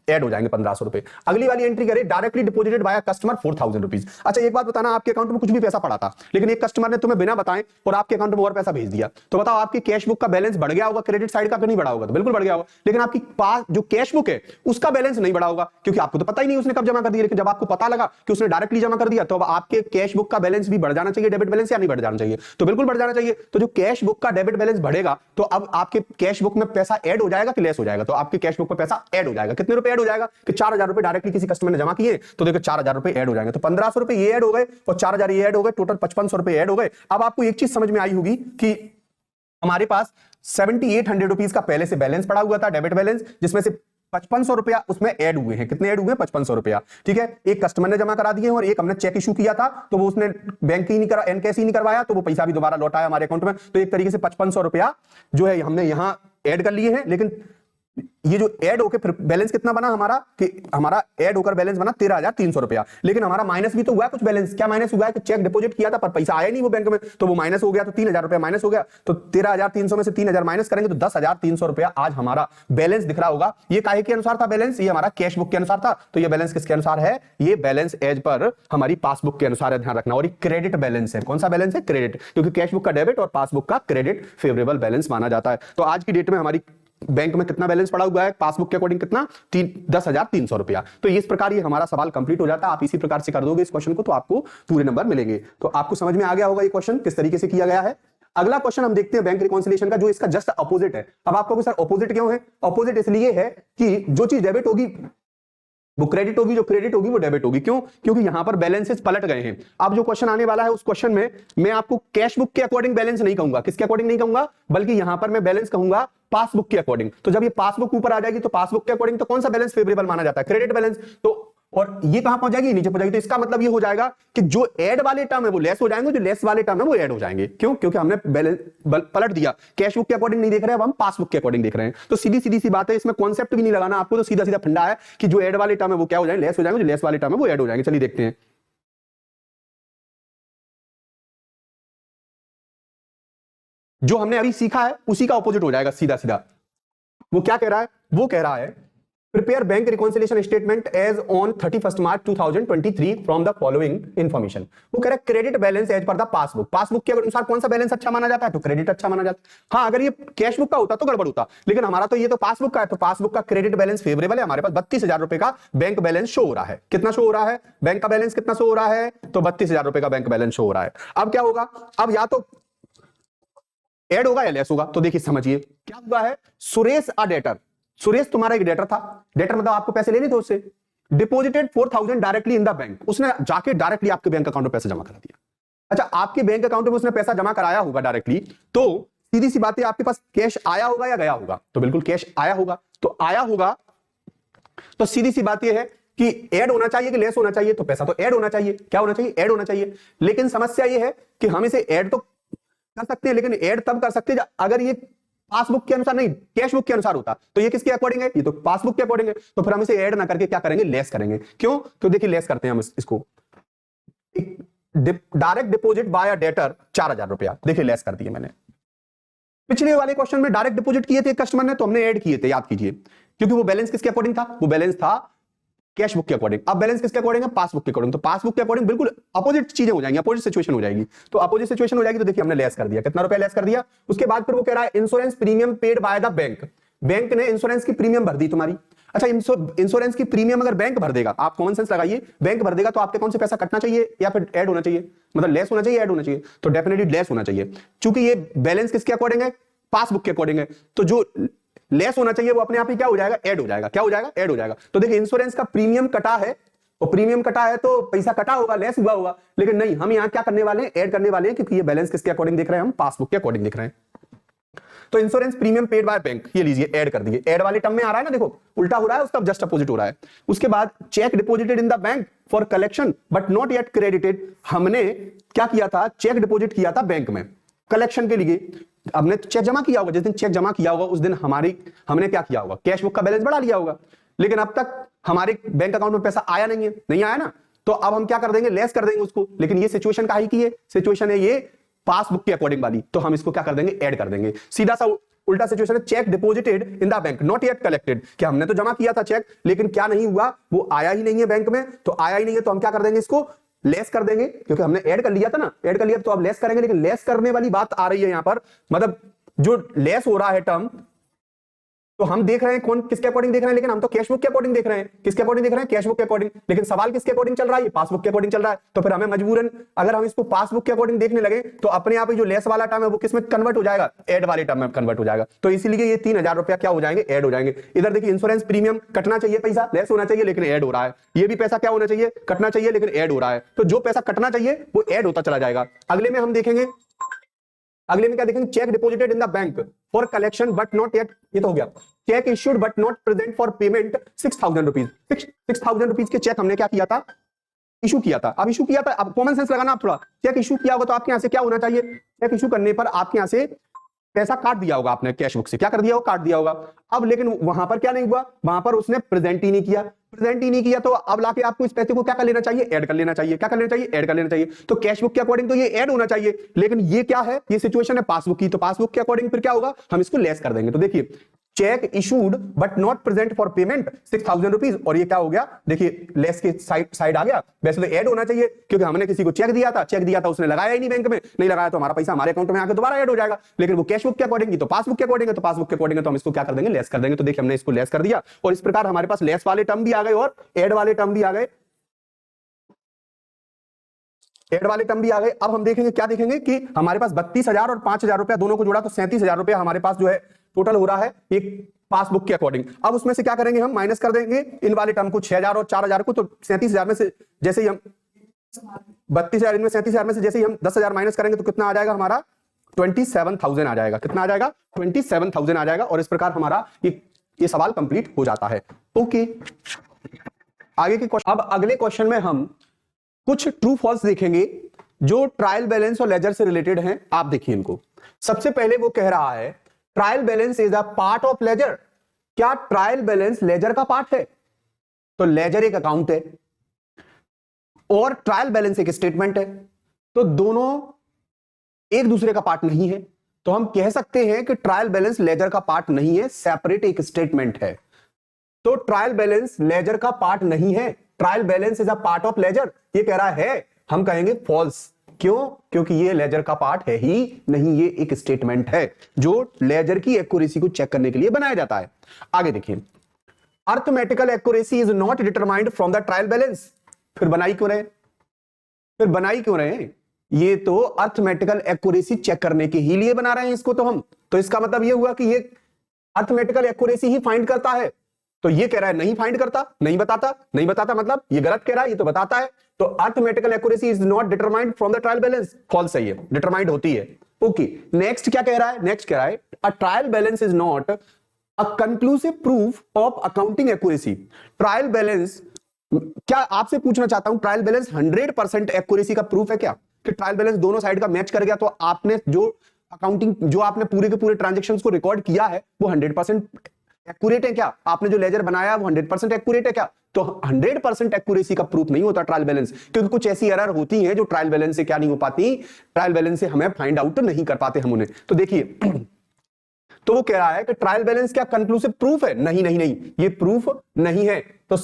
ऐड हो जाएंगे 1500 रुपए। अगली वाली एंट्री करें, directly deposited by customer 4000 rupees. अच्छा एक बात बताना, आपके अकाउंट में कुछ भी पैसा पड़ा था, लेकिन एक कस्टमर ने तुम्हें बिना बताए और आपके अकाउंट में और पैसा भेज दिया, तो बताओ आपकी कैश बुक का बैलेंस बढ़ गया होगा क्रेडिट साइड का कि नहीं बढ़ा होगा? तो बिल्कुल बढ़ गया होगा। लेकिन आपकी पास जो कैश बुक है उसका बैलेंस नहीं बढ़ा होगा, क्योंकि आपको तो पता ही नहीं उसने कब जमा कर दिया। लेकिन जब आपको पता लगा कि उसने डायरेक्टली जमा कर दिया, तो अब आपके कैश बुक का बैलेंस भी बढ़ जाना चाहिए, डेबिट बैलेंस, या नहीं बढ़ जाना चाहिए? तो बिल्कुल बढ़ जाना चाहिए। तो जो कैश बुक का डेबिट बैलेंस बढ़ेगा, तो अब आपके कैश बुक में पैसा ऐड हो जाएगा कि लेस हो जाएगा? तो आपके कैश बुक में पैसा ऐड हो जाएगा। कितने रुपए ऐड हो जाएगा? कि 4000 रुपए डायरेक्टली किसी कस्टमर ने जमा किए, तो देखो 4000 रुपए ऐड हो जाएंगे। तो 1500 रुपए ये ऐड हो गए और 4000 ये ऐड हो गए, टोटल 5500 रुपए ऐड हो गए। अब आपको एक चीज समझ में आई होगी कि हमारे पास 7800 रुपीज का पहले से बैलेंस पड़ा हुआ था, डेबिट बैलेंस, जिसमें से 5500 रुपया उसमें ऐड हुए हैं। कितने ऐड हुए? 5500 रुपया। ठीक है, एक कस्टमर ने जमा करा दिए और एक हमने चेक इशू किया था, तो वो उसने बैंक ही नहीं करा, एनकैश ही नहीं करवाया, तो वो पैसा भी दोबारा लौटाया हमारे अकाउंट में। तो एक तरीके से 5500 रुपया जो है हमने यहां ऐड कर लिए हैं। लेकिन ये जो ऐड होकर फिर बैलेंस कितना बना हमारा? कि हमारा ऐड होकर बैलेंस बना 13300 रुपया। लेकिन हमारा माइनस भी तो हुआ है कुछ बैलेंस। क्या माइनस हुआ है? कि चेक डिपॉजिट किया था पर पैसा आया नहीं वो बैंक में, तो वो माइनस हो गया, तो 3000 रुपया माइनस हो गया। तो 13300 में से 3000 माइनस करेंगे तो 10300 रुपया आज हमारा बैलेंस दिख रहा होगा। ये काहे के अनुसार था बैलेंस? ये हमारा कैश बुक के अनुसार था। तो ये बैलेंस किसके अनुसार है? ये बैलेंस एज पर हमारी पासबुक के अनुसार है, ध्यान रखना। और ये क्रेडिट बैलेंस है। कौन सा बैलेंस है? क्रेडिट, क्योंकि कैश बुक का डेबिट और पासबुक का क्रेडिट फेवरेबल बैलेंस माना जाता है। तो आज की डेट में हमारी बैंक में कितना बैलेंस पड़ा हुआ है पासबुक के अकॉर्डिंग? कितना? 10,300 रुपया। तो इस प्रकार ये हमारा सवाल कंप्लीट हो जाता है। आप इसी प्रकार से कर दोगे इस क्वेश्चन को तो आपको पूरे नंबर मिलेंगे। तो आपको समझ में आ गया होगा ये क्वेश्चन किस तरीके से किया गया है। अगला क्वेश्चन हम देखते हैं बैंक रिकॉन्सिलिएशन का, जो इसका जस्ट अपोजिट है। अब आपको सर अपोजिट क्यों है? अपोजिट इसलिए है कि जो चीज डेबिट होगी वो क्रेडिट होगी, जो क्रेडिट होगी वो डेबिट होगी। क्यों? क्योंकि यहां पर बैलेंसेस पलट गए हैं। अब जो क्वेश्चन आने वाला है उस क्वेश्चन में मैं आपको कैश बुक के अकॉर्डिंग बैलेंस नहीं कहूंगा। किसके अकॉर्डिंग नहीं कहूंगा? बल्कि यहां पर मैं बैलेंस कहूंगा पासबुक के अकॉर्डिंग। तो जब ये पासबुक ऊपर आ जाएगी तो पासबुक के अकॉर्डिंग तो कौन सा बैलेंस फेवरेबल माना जाता है? Credit balance. तो और ये कहां पहुंच जाएगी? नीचे पहुंच जाएगी। तो इसका मतलब ये हो जाएगा कि जो ऐड वाले टर्म है वो लेस हो जाएंगे, जो लेस वाले टर्म है वो ऐड हो जाएंगे। क्यों? क्योंकि हमने बैलेंस पलट दिया, कैश बुक के अकॉर्डिंग नहीं देख रहे हैं, अब हम पासबुक के अकॉर्डिंग देख रहे हैं। तो सीधी सीधी सी बात है, इसमें कॉन्सेप्ट भी नहीं लगाना आपको। तो सीधा सीधा फंडा है कि जो ऐड वाले टर्म है वो क्या हो जाएंगे? लेस हो जाएंगे, जो लेस वाले टर्म है वो ऐड हो जाएंगे। चलिए देखते हैं। जो हमने अभी सीखा है उसी का ऑपोजिट हो जाएगा सीधा सीधा। वो क्या कह रहा है? वो कह रहा है prepare bank reconciliation statement as on 31 March 2023 from the following information. वो कह रहा है credit balance as per the passbook. Passbook के अनुसार कौन सा बैलेंस अच्छा माना जाता है? तो क्रेडिट अच्छा माना जाता है। हाँ, अगर ये कैश बुक का होता तो गड़बड़ होता, लेकिन हमारा तो ये तो पासबुक का है, तो पासबुक का क्रेडिट बैलेंस फेवरेबल है। हमारे पास 32,000 रुपए का बैंक बैलेंस शो हो रहा है। कितना शो हो रहा है? बैंक का बैलेंस कितना शो हो रहा है? तो 32,000 रुपए का बैंक बैलेंस शो हो रहा है। अब क्या होगा? अब या तो ऐड होगा या लेस होगा। तो देखिए समझिए क्या हुआ है। सुरेश अ डेटर, सुरेश तुम्हारा एक डेटर था। डेटर मतलब आपको पैसे लेने थे उससे। Deposited 4,000 directly in the bank, उसने जाके डायरेक्टली आपके बैंक अकाउंट में पैसा जमा करा दिया। अच्छा, आपके बैंक अकाउंट में उसने पैसा जमा कराया होगा डायरेक्टली, तो सीधी सी बात है आपके पास कैश आया होगा या गया होगा? तो बिल्कुल कैश आया होगा। तो आया होगा तो सीधी सी बात यह है कि ऐड होना चाहिए कि लेस होना चाहिए? तो पैसा तो ऐड होना चाहिए। क्या होना चाहिए? ऐड होना चाहिए। लेकिन समस्या यह है कि हम इसे ऐड तो कर सकते हैं, लेकिन ऐड तब कर सकते हैं अगर ये पासबुक के अनुसार नहीं, कैश बुक के अनुसार होता। तो ये किसके अकॉर्डिंग है? ये तो पासबुक के अकॉर्डिंग है। तो फिर हम इसे ऐड ना करके क्या करेंगे? लेस करेंगे। क्यों? तो देखिए लेस करते हैं हम इसको। Direct deposit by a debtor 4,000 रुपया, देखिए लेस कर दिए मैंने। पिछले वाले क्वेश्चन में डायरेक्ट डिपॉजिट किए थे कस्टमर ने, तो हमने ऐड किए थे, याद कीजिए, क्योंकि वो बैलेंस किसके अकॉर्डिंग था? वो बैलेंस था कैश बुक के अकॉर्डिंग। अब बैलेंस किसके अकॉर्डिंग है? पासबुक के अकॉर्डिंग। तो पासबुक के अकॉर्डिंग बिल्कुल अपोजिट चीजें हो जाएंगी, अपोजिट सिचुएशन हो जाएगी। तो अपोजिट सिचुएशन हो जाएगी तो देखिए हमने लेस कर दिया। कितना रुपया लेस कर दिया? उसके बाद फिर वो कह रहा है insurance premium paid by the bank. Bank ने इंश्योरेंस की प्रीमियम भर दी तुम्हारी। अच्छा, इंश्योरेंस की प्रीमियम अगर बैंक भर देगा, आप कॉमन सेंस लगाइए, बैंक भर देगा तो आपके अकाउंट से पैसा कटना चाहिए या फिर ऐड होना चाहिए? मतलब लेस होना चाहिए, ऐड होना चाहिए? तो डेफिनेटली लेस होना चाहिए, क्योंकि ये बैलेंस किसके अकॉर्डिंग है? पासबुक के अकॉर्डिंग है। तो जो लेस होना चाहिए वो अपने आप ही क्या हो जाएगा? ऐड हो जाएगा। क्या हो जाएगा? ऐड हो जाएगा। तो देखिए इंश्योरेंस का प्रीमियम कटा है, और प्रीमियम कटा है तो पैसा कटा होगा, लेस हुआ होगा। लेकिन नहीं, हम यहां क्या करने वाले हैं? ऐड करने वाले हैं, क्योंकि ये बैलेंस किसके अकॉर्डिंग देख रहे हैं? हम पासबुक के अकॉर्डिंग देख रहे हैं। तो insurance premium paid by bank, ये लीजिए ऐड कर दिए। ऐड वाले टर्म में आ रहा है ना, देखो उल्टा हो रहा है, उसका जस्ट अपोजिट हो रहा है। उसके बाद check deposited in the bank for collection but not yet credited. हमने क्या किया था? चेक डिपॉजिट किया था बैंक में कलेक्शन के लिए। हमने चेक जमा किया होगा, जिस दिन चेक जमा किया होगा उस दिन हमने क्या किया होगा? कैश बुक का बैलेंस बढ़ा लिया होगा। लेकिन अब तक हमारे बैंक अकाउंट में पैसा आया नहीं है, नहीं आया ना, तो अब हम क्या कर देंगे? लेस कर देंगे उसको। लेकिन ये सिचुएशन काहे की है? सिचुएशन है ये पासबुक के अकॉर्डिंग वाली, तो हम इसको क्या कर देंगे? ऐड कर देंगे। सीधा सा उल्टा सिचुएशन है, check deposited in the bank not yet collected. क्या हमने तो जमा किया था चेक, लेकिन क्या नहीं हुआ? वो आया ही नहीं है बैंक में। तो आया ही नहीं है तो हम क्या कर देंगे? इसको लेस कर देंगे, क्योंकि हमने ऐड कर लिया था ना, ऐड कर लिया तो अब लेस करेंगे। लेकिन लेस करने वाली बात आ रही है यहां पर, मतलब जो लेस हो रहा है टर्म, तो हम देख रहे हैं कौन किसके अकॉर्डिंग देख रहे हैं? लेकिन हम तो कैश बुक के अकॉर्डिंग देख रहे हैं। किसके अकॉर्डिंग देख रहे हैं? कैश बुक के अकॉर्डिंग। लेकिन सवाल किसके अकॉर्डिंग चल रहा है? ये पासबुक के अकॉर्डिंग चल रहा है। तो फिर हमें मजबूरन, अगर हम इसको पासबुक के अकॉर्डिंग देखने लगे तो अपने आप ही जो लेस वाला टर्म है वो किसमें कन्वर्ट हो जाएगा? ऐड वाले टर्म में कन्वर्ट हो जाएगा। तो इसीलिए ये 3,000 रुपया क्या हो जाएंगे? ऐड हो जाएंगे। इधर देखिए इंश्योरेंस प्रीमियम कटना चाहिए, पैसा लेस होना चाहिए, लेकिन ऐड हो रहा है। ये भी पैसा क्या होना चाहिए? कटना चाहिए, लेकिन ऐड हो रहा है। तो जो पैसा कटना चाहिए वो ऐड होता चला जाएगा। अगले में हम देखेंगे, अगले में क्या देखेंगे? Check deposited in the bank for collection but not yet, ये तो हो गया। Check issued but not present for payment 6,000 rupees. 6,000 rupees के चेक हमने क्या किया था? इशू किया था। अब इशू किया था, अब कॉमन सेंस लगाना आप थोड़ा। चेक इशू किया होगा तो आपके यहां से क्या होना चाहिए? चेक इशू करने पर आपके यहां से पैसा काट दिया होगा आपने कैश बुक से। क्या कर दिया होगा? काट दिया होगा। अब लेकिन वहां पर क्या नहीं हुआ? वहां पर उसने प्रेजेंट ही नहीं किया। प्रेजेंट ही नहीं किया तो अब लाके आपको इस पैसे को क्या कर लेना चाहिए? ऐड कर लेना चाहिए। क्या कर लेना चाहिए? ऐड कर लेना चाहिए। तो कैश बुक के अकॉर्डिंग तो ये ऐड होना चाहिए, लेकिन ये क्या है? ये सिचुएशन है पासबुक की, तो पासबुक के अकॉर्डिंग फिर क्या होगा? हम इसको लेस कर देंगे। तो देखिए check issued but not present for payment 6,000 rupees, और ये क्या हो गया? देखिए लेस के साइड आ गया। वैसे तो ऐड होना चाहिए, क्योंकि हमने किसी को चेक दिया था, उसने लगाया ही नहीं बैंक में, नहीं लगाया तो हमारा पैसा हमारे अकाउंट में आकर दोबारा ऐड हो जाएगा। लेकिन वो कैश बुक के अकॉर्डिंग तो पासबुक के अकॉर्डिंग है, तो पासबुक के अकॉर्डिंग तो हम इसको क्या कर देंगे? लेस कर देंगे। तो देखिए हमने इसको लेस कर दिया, और इस प्रकार हमारे पास लेस वाले टर्म भी आ गए और ऐड वाले टर्म भी आ गए। ऐड वाले टर्म भी आ गए। अब हम देखेंगे, क्या देखेंगे कि हमारे पास 32,000 और 5,000 रुपया दोनों को जोड़ा तो 37,000 रुपया हमारे पास जो है टोटल हो रहा है एक पासबुक के अकॉर्डिंग। अब उसमें से क्या करेंगे? हम माइनस कर देंगे इन वाले टर्म को, 6,000 और 4,000 को। तो 37,000 में से जैसे ही हम 32,000 इनमें 37,000 में से जैसे ही हम 10,000 माइनस करेंगे तो कितना आ जाएगा हमारा? 27,000 आ जाएगा। कितना आ जाएगा? 27,000 आ जाएगा। और इस प्रकार हमारा ये सवाल कंप्लीट हो जाता है। ओके, आगे के क्वेश्चन। अब अगले क्वेश्चन में हम कुछ ट्रू फॉल्स देखेंगे जो ट्रायल बैलेंस और लेजर से रिलेटेड हैं। आप देखिए इनको। सबसे पहले वो कह रहा है trial balance is a part of ledger. क्या ट्रायल बैलेंस लेजर का पार्ट है? तो लेजर एक अकाउंट है और ट्रायल बैलेंस एक स्टेटमेंट है, तो दोनों एक दूसरे का पार्ट नहीं है। तो हम कह सकते हैं कि ट्रायल बैलेंस लेजर का पार्ट नहीं है, सेपरेट एक स्टेटमेंट है। तो ट्रायल बैलेंस लेजर का पार्ट नहीं है, trial balance is a part of ledger, ये कह रहा है, हम कहेंगे फॉल्स। क्यों? क्योंकि ये लेजर का पार्ट है ही नहीं, ये एक स्टेटमेंट है जो लेजर की एक्यूरेसी को चेक करने के लिए बनाया जाता है। आगे देखिए, arithmetical accuracy is not determined from the trial balance. फिर बनाई क्यों रहे? ये तो अर्थमेटिकल एक्यूरेसी चेक करने के ही लिए बना रहे हैं इसको तो हम। तो इसका मतलब ये हुआ कि ये अर्थमेटिकल एक्यूरेसी ही फाइंड करता है। तो ये कह रहा है नहीं फाइंड करता, नहीं बताता मतलब ये गलत कह रहा है, ये तो बताता है। तो arithmetical accuracy is not determined from the trial balance, false सही है, डिटरमाइंड होती है। ओके, नेक्स्ट क्या कह रहा है? नेक्स्ट कह रहा है अ trial balance is not a conclusive proof of accounting accuracy. Trial balance, क्या आपसे पूछना चाहता हूं, ट्रायल बैलेंस 100% एक्यूरेसी का प्रूफ है क्या? कि ट्रायल बैलेंस दोनों साइड का मैच कर गया तो आपने जो अकाउंटिंग, जो आपने पूरे के पूरे ट्रांजैक्शंस को रिकॉर्ड किया है वो 100% एक्यूरेट है क्या? आपने जो लेजर बनाया वो 100% एक्यूरेट है क्या? तो 100% एक्यूरेसी का प्रूफ नहीं होता ट्रायल बैलेंस, क्योंकि कुछ ऐसी एरर होती है जो ट्रायल बैलेंस से क्या नहीं हो पाती, ट्रायल बैलेंस से हमें फाइंड आउट नहीं कर पाते हम उन्हें। तो देखिए, तो वो कह रहा है कि ट्रायल बैलेंस क्या कंक्लूसिव प्रूफ है? नहीं, ये प्रूफ नहीं है। तो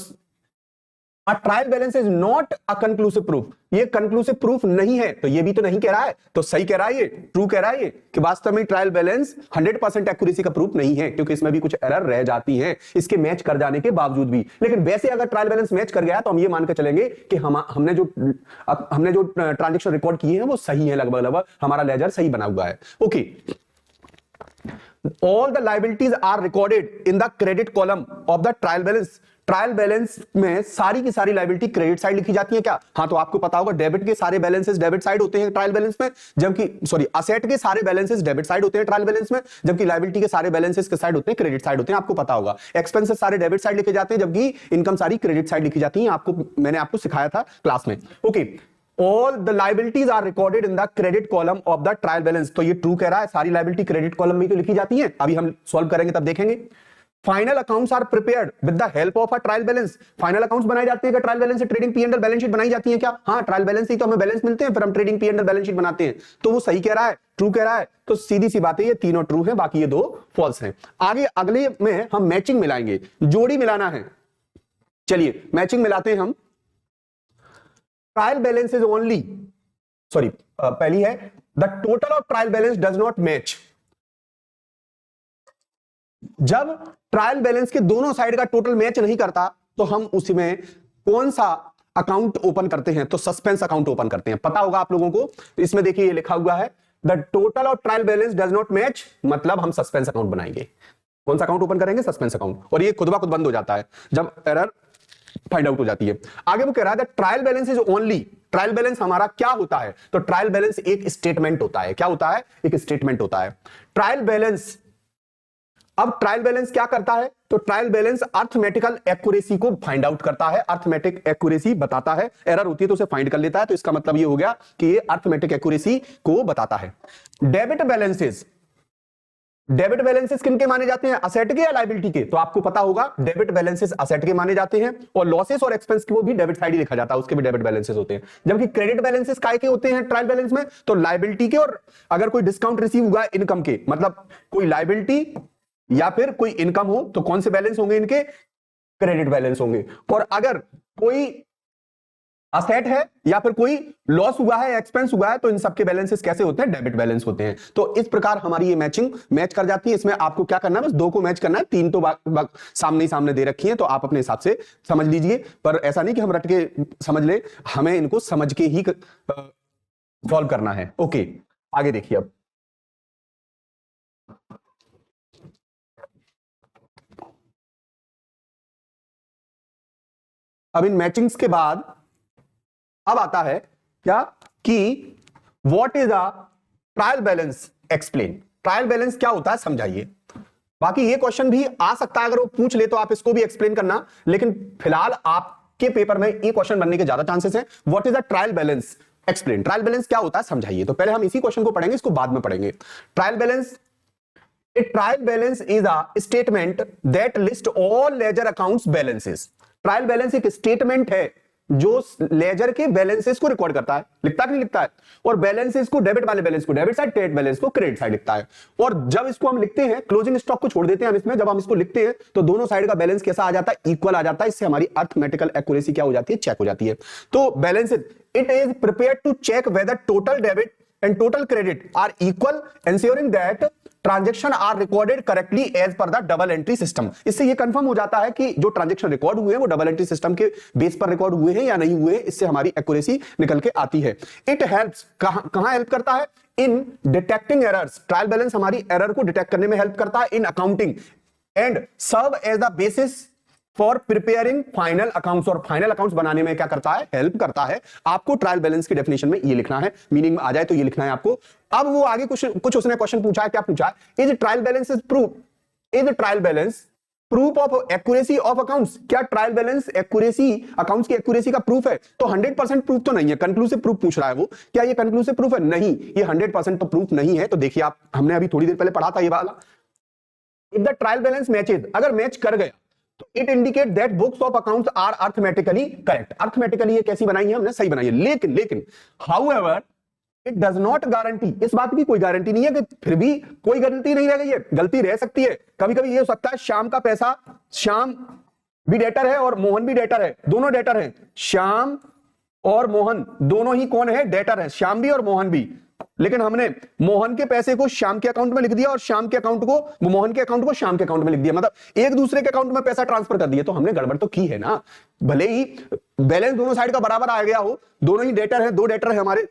trial balance is not a conclusive proof, ये कंक्लूसिव प्रूफ नहीं है। तो ये भी तो नहीं कह रहा है, तो सही कह रहा है, ये ट्रू कह रहा है ये कि वास्तव में ट्रायल बैलेंस 100% एक्यूरेसी का प्रूफ नहीं है, क्योंकि इसमें भी कुछ एरर रह जाती है इसके मैच कर जाने के बावजूद भी। लेकिन वैसे अगर ट्रायल बैलेंस मैच कर गया तो हम ये मान के चलेंगे कि हमने जो ट्रांजेक्शन रिकॉर्ड किए हैं वो सही है, लगभग हमारा लेजर सही बना हुआ है। Okay, all the liabilities are recorded in the credit column of the trial balance। Trial balance में सारी की सारी लायबिलिटी क्रेडिट साइड लिखी जाती है क्या? हाँ, तो आपको पता होगा डेबिट के सारे बैलेंसेस डेबिट साइड होते हैं ट्रायल बैलेंस में, जबकि असेट के सारे बैलेंसेस डेबिट साइड होते हैं ट्रायल बैलेंस में, जबकि लायबिलिटी के सारे बैलेंसेस के साइड होते हैं क्रेडिट साइड होते हैं। आपको पता होगा एक्सपेंसेस सारे डेबिट साइड लिखे जाते हैं, जबकि इनकम सारी क्रेडिट साइड लिखी जाती है। मैंने आपको सिखाया था क्लास में। Okay, all the liabilities are recorded in the credit column of the trial balance। तो ये ट्रू कह रहा है, सारी लायबिलिटी क्रेडिट कॉलम में तो लिखी जाती है। अभी हम सॉल्व करेंगे तब देखेंगे। Final accounts are prepared with the help of a trial balance. Final accounts बनाए जाते हैं क्या ट्रायल बैलेंस से? Trading P and L balance sheet बनाई जाती है क्या? हाँ, ट्रायल बैलेंस से ही तो हमें बैलेंस मिलते हैं, फिर हम trading P and L balance sheet बनाते हैं। तो वो सही कह रहा है, ट्रू कह रहा है। तो सीधी सी बात है, ये तीनों ट्रू है, बाकी ये दो फॉल्स हैं। आगे अगले में हम मैचिंग मिलाएंगे, जोड़ी मिलाना है। चलिए मैचिंग मिलाते हैं हम। Trial balance is only, sorry पहली है the total of trial balance does not match. जब ट्रायल बैलेंस के दोनों साइड का टोटल मैच नहीं करता तो हम उसमें कौन सा अकाउंट ओपन करते हैं? तो सस्पेंस अकाउंट ओपन करते हैं। पता होगा आप लोगों को, इसमें देखिए ये लिखा हुआ है the total of trial balance does not match, मतलब हम सस्पेंस अकाउंट बनाएंगे। कौन सा अकाउंट ओपन करेंगे? Suspense account. और ये खुद ब खुद बंद हो जाता है जब एरर फाइंड आउट हो जाती है। आगे वो कह रहा है trial balance is only, trial balance हमारा क्या होता है? तो ट्रायल बैलेंस एक स्टेटमेंट होता है। क्या होता है? एक स्टेटमेंट होता है ट्रायल बैलेंस। अब ट्रायल बैलेंस क्या करता है? तो ट्रायल बैलेंस अर्थमेटिकल एक्यूरेसी को फाइंड आउट करता है, अर्थमेटिक एक्यूरेसी बताता है। एरर होती है तो उसे फाइंड कर लेता है। तो इसका मतलब ये हो गया कि ये अर्थमेटिक एक्यूरेसी को बताता है। डेबिट बैलेंसेस, डेबिट बैलेंसेस किनके माने जाते हैं? असेट के या लायबिलिटी के? तो आपको पता होगा डेबिट बैलेंसेस असेट के माने जाते हैं, और लॉसेस और एक्सपेंस की वो भी डेबिट साइड ही लिखा जाता है, उसके भी डेबिट बैलेंसेस होते हैं। जबकि क्रेडिट बैलेंसेस काय के होते हैं ट्रायल बैलेंस में? तो लायबिलिटी के, और अगर कोई डिस्काउंट रिसीव हुआ इनकम के, मतलब कोई लायबिलिटी या फिर कोई इनकम हो तो कौन से बैलेंस होंगे इनके? क्रेडिट बैलेंस होंगे। और अगर कोई असेट है या फिर कोई लॉस हुआ है, एक्सपेंस हुआ है, तो इन सबके बैलेंसेस कैसे होते हैं? डेबिट बैलेंस होते हैं। तो इस प्रकार हमारी ये मैचिंग मैच कर जाती है। इसमें आपको क्या करना है? बस दो को मैच करना है, तीन तो सामने ही सामने दे रखी है, तो आप अपने हिसाब से समझ लीजिए। पर ऐसा नहीं कि हम रट के समझ ले, हमें इनको समझ के ही सॉल्व करना है। ओके, आगे देखिए। अब इन मैचिंग्स के बाद अब आता है क्या कि what is a trial balance, explain. Trial balance क्या होता है समझाइए। बाकी ये क्वेश्चन भी आ सकता है, अगर वो पूछ ले तो आप इसको भी एक्सप्लेन करना, लेकिन फिलहाल आपके पेपर में ये क्वेश्चन बनने के ज्यादा चांसेस हैं। What is a trial balance, explain. Trial balance क्या होता है समझाइए। तो पहले हम इसी क्वेश्चन को पढ़ेंगे, इसको बाद में पढ़ेंगे। Trial balance, a trial balance is a statement that list all ledger accounts balances। Trial balance एक स्टेटमेंट है जो लेजर के बैलेंसेस को रिकॉर्ड करता है, लिखता कि नहीं लिखता है, और बैलेंसेस को, डेबिट वाले बैलेंस को डेबिट साइड, क्रेडिट बैलेंस को क्रेडिट साइड लिखता है। और जब इसको हम लिखते हैं, क्लोजिंग स्टॉक को छोड़ देते हैं हम इसमें, जब हम इसको लिखते हैं तो दोनों साइड का बैलेंस कैसा आ जाता है, इक्वल आ जाता है। इससे हमारी अर्थमेटिकल एक्यूरेसी क्या हो जाती है, चेक हो जाती है। तो balance it is prepared to check whether total debit and total credit are equal, ensuring that transaction are recorded correctly as per the double entry system. इससे यह कंफर्म हो जाता है कि जो ट्रांजैक्शन रिकॉर्ड हुए हैं वो डबल एंट्री सिस्टम के बेस पर रिकॉर्ड हुए हैं या नहीं हुए। इससे हमारी एक्यूरेसी निकल के आती है। इट हेल्प्स, कहां हेल्प करता है, in detecting errors. Trial balance हमारी एरर को डिटेक्ट करने में हेल्प करता है in accounting, and serve as the basis for preparing final accounts. और फाइनल अकाउंट्स बनाने में क्या करता है, हेल्प करता है। आपको ट्रायल बैलेंस की डेफिनेशन में ये लिखना है, मीनिंग में आ जाए तो ये लिखना है आपको। अब वो आगे कुछ उसने क्वेश्चन पूछा है, क्या पूछा है, is trial balance is proof, is trial balance proof of accuracy of accounts. क्या ट्रायल बैलेंस एक्यूरेसी, अकाउंट्स की एक्यूरेसी का प्रूफ है? तो 100% प्रूफ तो नहीं है, कंक्लूसिव प्रूफ पूछ रहा है वो। क्या ये कंक्लूसिव प्रूफ है? नहीं, ये 100% तो प्रूफ नहीं है। तो देखिए आप, हमने अभी थोड़ी देर पहले पढ़ा था ये वाला, if the trial balance matches, अगर मैच कर गया तो it indicate that books of accounts are arithmetically correct. Arithmetically ये कैसी बनाई है हमने, सही बनाई है। लेकिन however it does not guarantee, इस बात की कोई गारंटी नहीं है कि फिर भी कोई गलती नहीं रह गई है, गलती रह सकती है। कभी कभी ये हो सकता है श्याम का पैसा, श्याम भी डेटर है और मोहन भी डेटर है, दोनों डेटर हैं। श्याम और मोहन दोनों ही कौन है, डेटर है, श्याम भी और मोहन भी। लेकिन हमने मोहन के पैसे को श्याम के अकाउंट में लिख दिया और श्याम के अकाउंट को, मोहन के अकाउंट को श्याम के अकाउंट में लिख दिया, मतलब एक दूसरे के अकाउंट में पैसा ट्रांसफर कर दिया। तो हमने गड़बड़ तो की है ना। भले ही बैलेंस दोनों साइड का बराबर आ गया हो, दोनों ही डेटर है, दो डेटर है हमारे,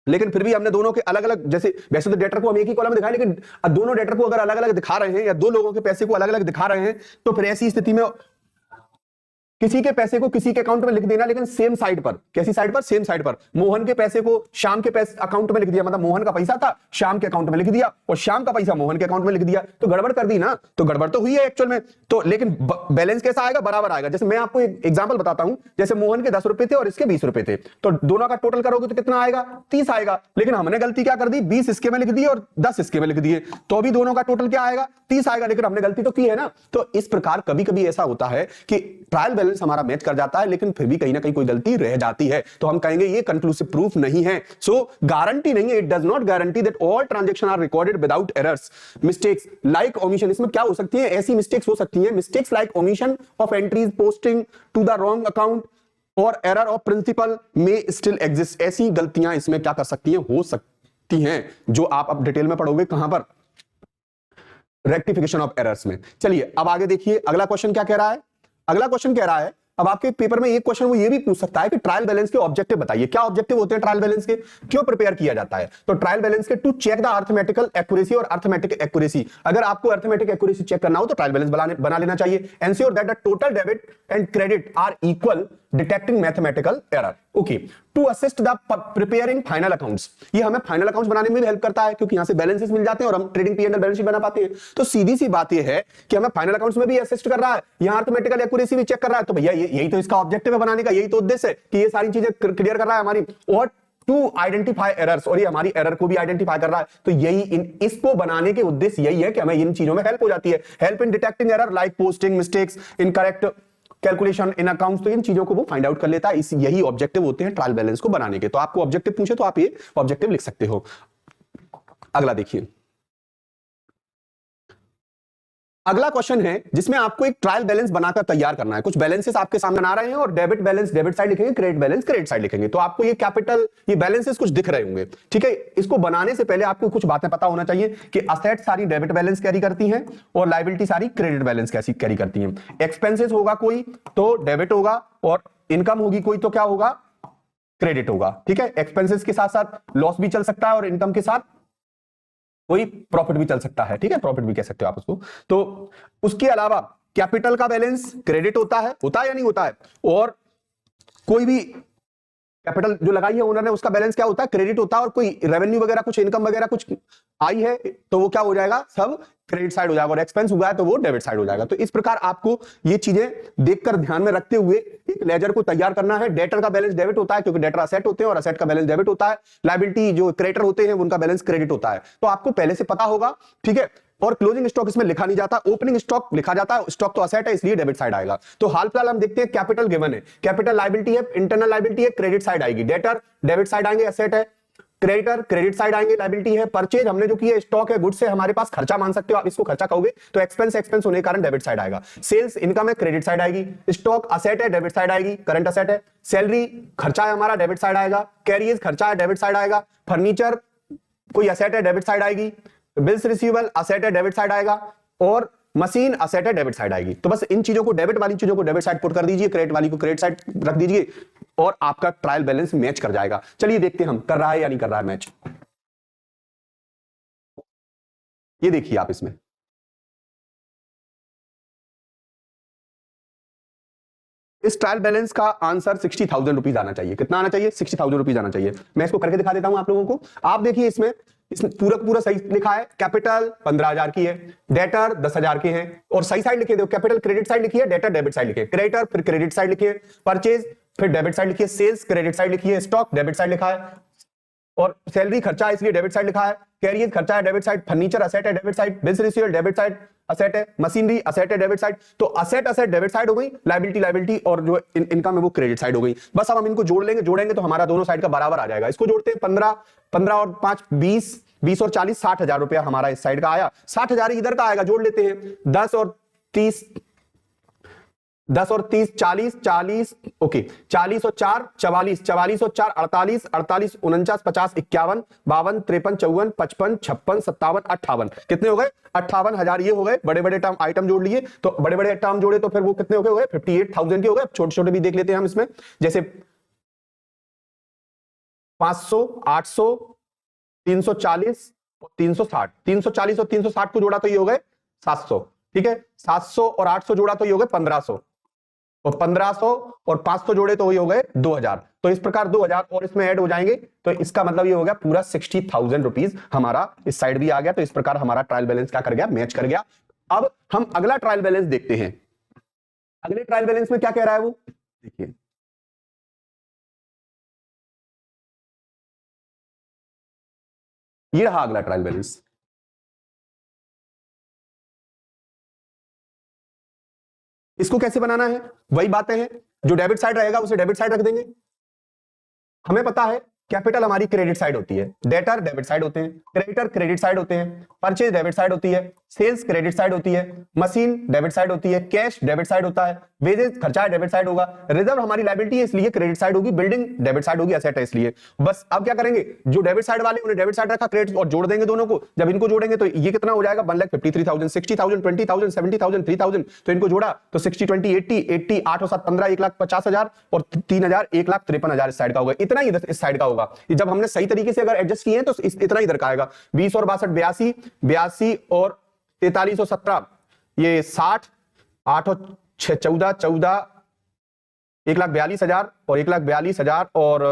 लेकिन फिर भी हमने दोनों के अलग अलग, जैसे वैसे तो डेटर को हम एक ही कॉलम में दिखाएं, लेकिन दोनों डेटर को अगर अलग अलग दिखा रहे हैं या दो लोगों के पैसे को अलग अलग दिखा रहे हैं, तो फिर ऐसी स्थिति में किसी के पैसे को किसी के अकाउंट में लिख देना, लेकिन सेम साइड पर। कैसी साइड पर? सेम साइड पर। मोहन के पैसे को श्याम के पैसे अकाउंट में लिख दिया, मतलब मोहन का पैसा था श्याम के अकाउंट में लिख दिया, और श्याम का पैसा मोहन के अकाउंट में लिख दिया, तो गड़बड़ कर दी ना। तो गड़बड़ तो हुई है एक्चुअल में। तो लेकिन बैलेंस कैसा आएगा, बराबर आएगा। जैसे मैं आपको एक एग्जांपल बताता हूं, जैसे मोहन के 10 रुपए थे और इसके 20 रुपए थे, तो दोनों का टोटल करोगे तो कितना आएगा, 30 आएगा। लेकिन हमने गलती क्या कर दी, 20 इसके में लिख दिए और 10 इसके में लिख दिए, तो भी दोनों का टोटल क्या आएगा, 30 आएगा। लेकिन हमने गलती तो की है ना। तो इस प्रकार कभी कभी ऐसा होता है कि ट्रायल बैलेंस हमारा मैच कर जाता है, लेकिन फिर भी कहीं ना कहीं कोई गलती रह जाती है, तो हम कहेंगे ये कंक्लूसिव प्रूफ नहीं है। सो गारंटी नहीं है, it does not guarantee that all transaction are recorded without errors. Mistakes like omission, इसमें क्या हो सकती है, ऐसी मिस्टेक्स हो सकती है, mistakes like omission of entries posting to the wrong account और एरर ऑफ प्रिंसिपल में स्टिल एग्जिस्ट। ऐसी गलतियां इसमें क्या कर सकती हैं, हो सकती हैं, जो आप अब डिटेल में पढ़ोगे कहां पर, रेक्टिफिकेशन ऑफ एरर्स में। चलिए अब आगे देखिए, अगला क्वेश्चन क्या कह रहा है। अगला क्वेश्चन कह रहा है, अब आपके पेपर में एक क्वेश्चन वो ये भी पूछ सकता है कि ट्रायल बैलेंस के ऑब्जेक्टिव बताइए। क्या ऑब्जेक्टिव होते हैं ट्रायल बैलेंस के, क्यों प्रिपेयर किया जाता है? तो ट्रायल बैलेंस के to check the arithmetical accuracy और अर्थमेटिक एक्यूरेसी। अगर आपको अर्थमेटिक एक्यूरेसी चेक करना हो तो ट्रायल बैलेंस बना लेना चाहिए। Ensure that the total debit and credit are equal, detecting mathematical error. Okay, to assist the preparing final accounts, ये हमें फाइनल अकाउंट्स बनाने में भी हेल्प करता है, क्योंकि यहां से बैलेंसेस मिल जाते हैं और हम trading P and L balance sheet बना पाते हैं। तो सीधी सी बात ये है कि हमें फाइनल अकाउंट्स में भी असिस्ट कर रहा है, यहां अर्थमेटिकल एक्यूरेसी भी चेक कर रहा है। तो भैया यही तो इसका ऑब्जेक्टिव है बनाने का, यही तो उद्देश्य है कि ये सारी चीजें क्लियर कर रहा है हमारी, और टू आइडेंटिफाई एरर्स, और ये हमारी एरर को भी आइडेंटिफाई कर रहा है। तो यही इसको बनाने के उद्देश्य यही है कि हमें इन चीजों में हेल्प हो जाती है। Help in detecting error like posting mistakes, incorrect calculation in accounts, तो इन चीजों को वो फाइंड आउट कर लेता है। यही ऑब्जेक्टिव होते हैं ट्रायल बैलेंस को बनाने के। तो आपको ऑब्जेक्टिव पूछे तो आप ये ऑब्जेक्टिव लिख सकते हो। अगला देखिए, अगला क्वेश्चन है जिसमें आपको एक ट्रायल बैलेंस बनाकर तैयार करना है। कुछ बैलेंसेस आपके सामने आ रहे हैं और डेबिट बैलेंस डेबिट साइड लिखेंगे, क्रेडिट बैलेंस क्रेडिट साइड लिखेंगे। तो आपको ये कैपिटल, ये बैलेंसेस कुछ दिख रहे होंगे, ठीक है। इसको बनाने से पहले आपको कुछ बातें पता होना चाहिए कि असेट सारी डेबिट बैलेंस कैरी करती हैं और लायबिलिटी सारी क्रेडिट बैलेंस कैसी कैरी करती हैं। एक्सपेंसेस होगा कोई तो डेबिट होगा, और इनकम होगी कोई तो क्या होगा, क्रेडिट होगा, ठीक है। एक्सपेंसेस के साथ साथ लॉस भी चल सकता है और इनकम के साथ कोई प्रॉफिट भी चल सकता है, ठीक है, प्रॉफिट भी कह सकते हो आप उसको। तो उसके अलावा कैपिटल का बैलेंस क्रेडिट होता है या नहीं होता है, और कोई भी कैपिटल जो लगाई है ओनर ने उसका बैलेंस क्या होता है, क्रेडिट होता है। और कोई रेवेन्यू वगैरह कुछ इनकम वगैरह कुछ आई है तो वो क्या हो जाएगा, सब क्रेडिट साइड हो जाएगा, और एक्सपेंस हुआ है तो वो डेबिट साइड हो जाएगा। तो इस प्रकार आपको ये चीजें देखकर ध्यान में रखते हुए एक लेजर को तैयार करना है। डेटर का बैलेंस डेबिट होता है क्योंकि डेटर असेट होते हैं और असेट का बैलेंस डेबिट होता है। लायबिलिटी जो क्रेडिटर होते हैं उनका बैलेंस क्रेडिट होता है। तो आपको पहले से पता होगा, ठीक है। और क्लोजिंग स्टॉक इसमें लिखा नहीं जाता, ओपनिंग स्टॉक लिखा जाता है। स्टॉक तो असेट है इसलिए डेबिट साइड आएगा। तो हाल फिलहाल हम देखते हैं कैपिटल गिवन है, कैपिटल लायबिलिटी है, इंटरनल लायबिलिटी है, क्रेडिट साइड आएगी। डेटर डेबिट साइड आएंगे, एसेट है। क्रेडिटर क्रेडिट साइड आएंगे, लायबिलिटी है। परचेज हमने जो किया स्टॉक है, गुड्स है, हमारे पास खर्चा मान सकते हो आप, इसको खर्चा कहोगे तो एक्सपेंस एक्सपेंस होने के कारण डेबिट साइड आएगा। सेल्स इनकम है, क्रेडिट साइड आएगी। स्टॉक असेट है, डेबिट साइड आएगी, करंट असेट है। सैलरी खर्चा है हमारा, डेबिट साइड आएगा। कैरियर्स खर्चा है, डेबिट साइड आएगा। फर्नीचर कोई असेट है, डेबिट साइड आएगी। बिल्स रिसीवेबल असेट है, डेबिट साइड आएगा। और मशीन असेट है, डेबिट साइड आएगी। तो बस इन चीजों को, डेबिट वाली चीजों को डेबिट साइड पुट कर दीजिए, क्रेडिट वाली को क्रेडिट साइड रख दीजिए और आपका ट्रायल बैलेंस मैच कर जाएगा। चलिए देखते हैं हम कर रहा है या नहीं कर रहा है मैच। ये देखिए आप इसमें इस ट्रायल बैलेंस का आंसर 60,000 रुपीज आना चाहिए। कितना आना चाहिए? 60,000 रुपीज आना चाहिए। मैं इसको करके दिखा देता हूं आप लोगों को। आप देखिए इसमें पूरा पूरा सही लिखा है। कैपिटल 15,000 की है, डेटर 10,000 के हैं और सही साइड लिखिए, देखो कैपिटल क्रेडिट साइड लिखी है, डेटर डेबिट साइड लिखिए, क्रेडिटर फिर क्रेडिट साइड लिखिए, परचेज फिर डेबिट साइड लिखिए, सेल्स क्रेडिट साइड लिखिए, स्टॉक डेबिट साइड लिखा है और सैलरी खर्चा है इसलिए डेबिट साइड लिखा है। कैरियर खर्चा है, डेबिट साइड। फर्नीचर असेट है, debit side. Bills receivable debit side asset है। मशीनरी असेट है, डेबिट साइड। तो असेट असेट डेबिट साइड हो गई, लायबिलिटी लायबिलिटी और जो इनकम है वो क्रेडिट साइड हो गई। बस अब हम इनको जोड़ लेंगे, जोड़ेंगे तो हमारा दोनों साइड का बराबर आ जाएगा। इसको जोड़ते हैं 15 और 5 20, 20 और 40 60,000 रुपया हमारा इस साइड का आया। 60,000 इधर का आएगा, जोड़ लेते हैं। 10 और 30 40 ओके। 40 और 4 44, 44 और 4 48, 48 49 50 51 52 53 54 55 56 57 58। कितने हो गए? 58,000 ये हो गए। बड़े बड़े टर्म आइटम जोड़ लिए तो बड़े बड़े टर्म जोड़े तो फिर वो कितने हो गए? 58,000 के हो गए। छोटे छोटे भी देख लेते हैं हम इसमें, जैसे 500 800 340 और 360। 340 और 360 को जोड़ा तो ये हो गए 700। ठीक है, 700 और 800 जोड़ा तो ये हो गए 1500 और 1500 और 500 जोड़े तो ये हो गए 2000। तो इस प्रकार 2000 और इसमें ऐड हो जाएंगे तो इसका मतलब ये हो गया पूरा 60,000 रुपीज हमारा इस साइड भी आ गया। तो इस प्रकार हमारा ट्रायल बैलेंस क्या कर गया? मैच कर गया। अब हम अगला ट्रायल बैलेंस देखते हैं। अगले ट्रायल बैलेंस में क्या कह रहा है वो देखिए। ये रहा अगला ट्रायल बैलेंस। इसको कैसे बनाना है? वही बातें हैं, जो डेबिट साइड रहेगा उसे डेबिट साइड रख देंगे। हमें पता है कैपिटल हमारी क्रेडिट साइड होती है, डेटर डेबिट साइड होते हैं, क्रेडिटर क्रेडिट साइड होते हैं, परचेज डेबिट साइड होती है, सेल्स क्रेडिट साइड होती है, मशीन डेबिट साइड होती है, कैश डेबिट साइड होता है, वेजेस खर्चा डेबिट साइड होगा, रिजर्व हमारी लायबिलिटी है इसलिए क्रेडिट साइड होगी, बिल्डिंग डेबिट साइड होगी, एसेट है इसलिए। बस अब क्या करेंगे, जो डेबिट साइड वाले उन्हें डेबिट साइड रखा, क्रेडिट और जोड़ देंगे दोनों को। जब इनको जोड़ेंगे तो ये कितना हो जाएगा? 1,53,000, 60,000, 20,000, 70,000, 3,000। तो इनको जोड़ा तो 60 20 80 8 और 7 15 1,50,000 और 3,000 1,53,000 इस साइड का होगा। इतना ही इस साइड का होगा। जब हमने सही तरीके से अगर एडजस्ट किए हैं तो इतना ही इधर का आएगा। 20 और 62 82, 82 और 43 और 17 ये 60, 8 और 6 14 14 1,42,000 और 1,42,000 और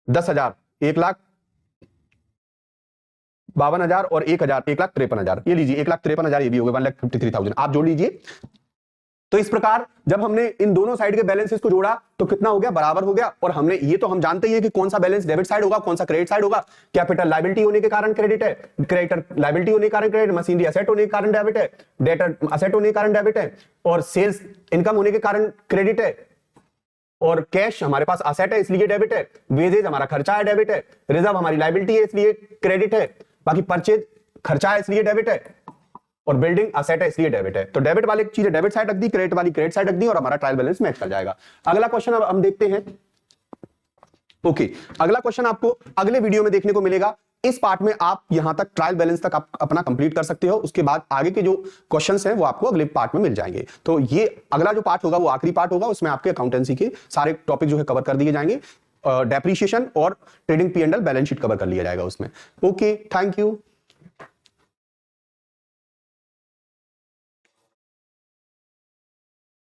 10,000 1,52,000 और 1,000 1,53,000। ये लीजिए 1,53,000 ये भी हो गए 1,53,000। आप जोड़ लीजिए। तो इस प्रकार जब हमने इन दोनों साइड के बैलेंसेस को जोड़ा तो कितना हो गया? बराबर हो गया। और हमने ये तो हम जानते ही है कि कौन सा बैलेंस डेबिट साइड होगा, कौन सा क्रेडिट साइड होगा। कैपिटल लायबिलिटी होने के कारण क्रेडिट है, क्रेडिटर लायबिलिटी होने के कारण क्रेडिट, मशीनरी असेट होने के कारण डेबिट है, डेटर असेट होने के कारण डेबिट है और सेल्स इनकम होने के कारण क्रेडिट है और कैश हमारे पास असेट है इसलिए डेबिट है, वेजेज हमारा खर्चा है डेबिट है, रिजर्व हमारी लायबिलिटी है इसलिए क्रेडिट है, बाकी परचेज खर्चा है इसलिए डेबिट है और बिल्डिंग असेट है इसलिए डेबिट है। तो डेबिट वाली चीजें डेबिट साइड रख दी, क्रेडिट वाली क्रेडिट साइड रख दी और हमारा ट्रायल बैलेंस मैच कर जाएगा। अगला क्वेश्चन अब हम देखते हैं। ओके, अगला क्वेश्चन आपको अगले वीडियो में देखने को मिलेगा। इस पार्ट में आप यहां तक ट्रायल बैलेंस तक आप अपना कंप्लीट कर सकते हो। उसके बाद आगे के जो क्वेश्चंस हैं वो आपको अगले पार्ट में मिल जाएंगे। तो ये अगला जो पार्ट होगा वो आखिरी पार्ट होगा। उसमें आपके अकाउंटेंसी के सारे टॉपिक जो है कवर कर दिए जाएंगे। डेप्रिसिएशन और trading P&L balance sheet cover कर लिया जाएगा उसमें। Okay, thank you.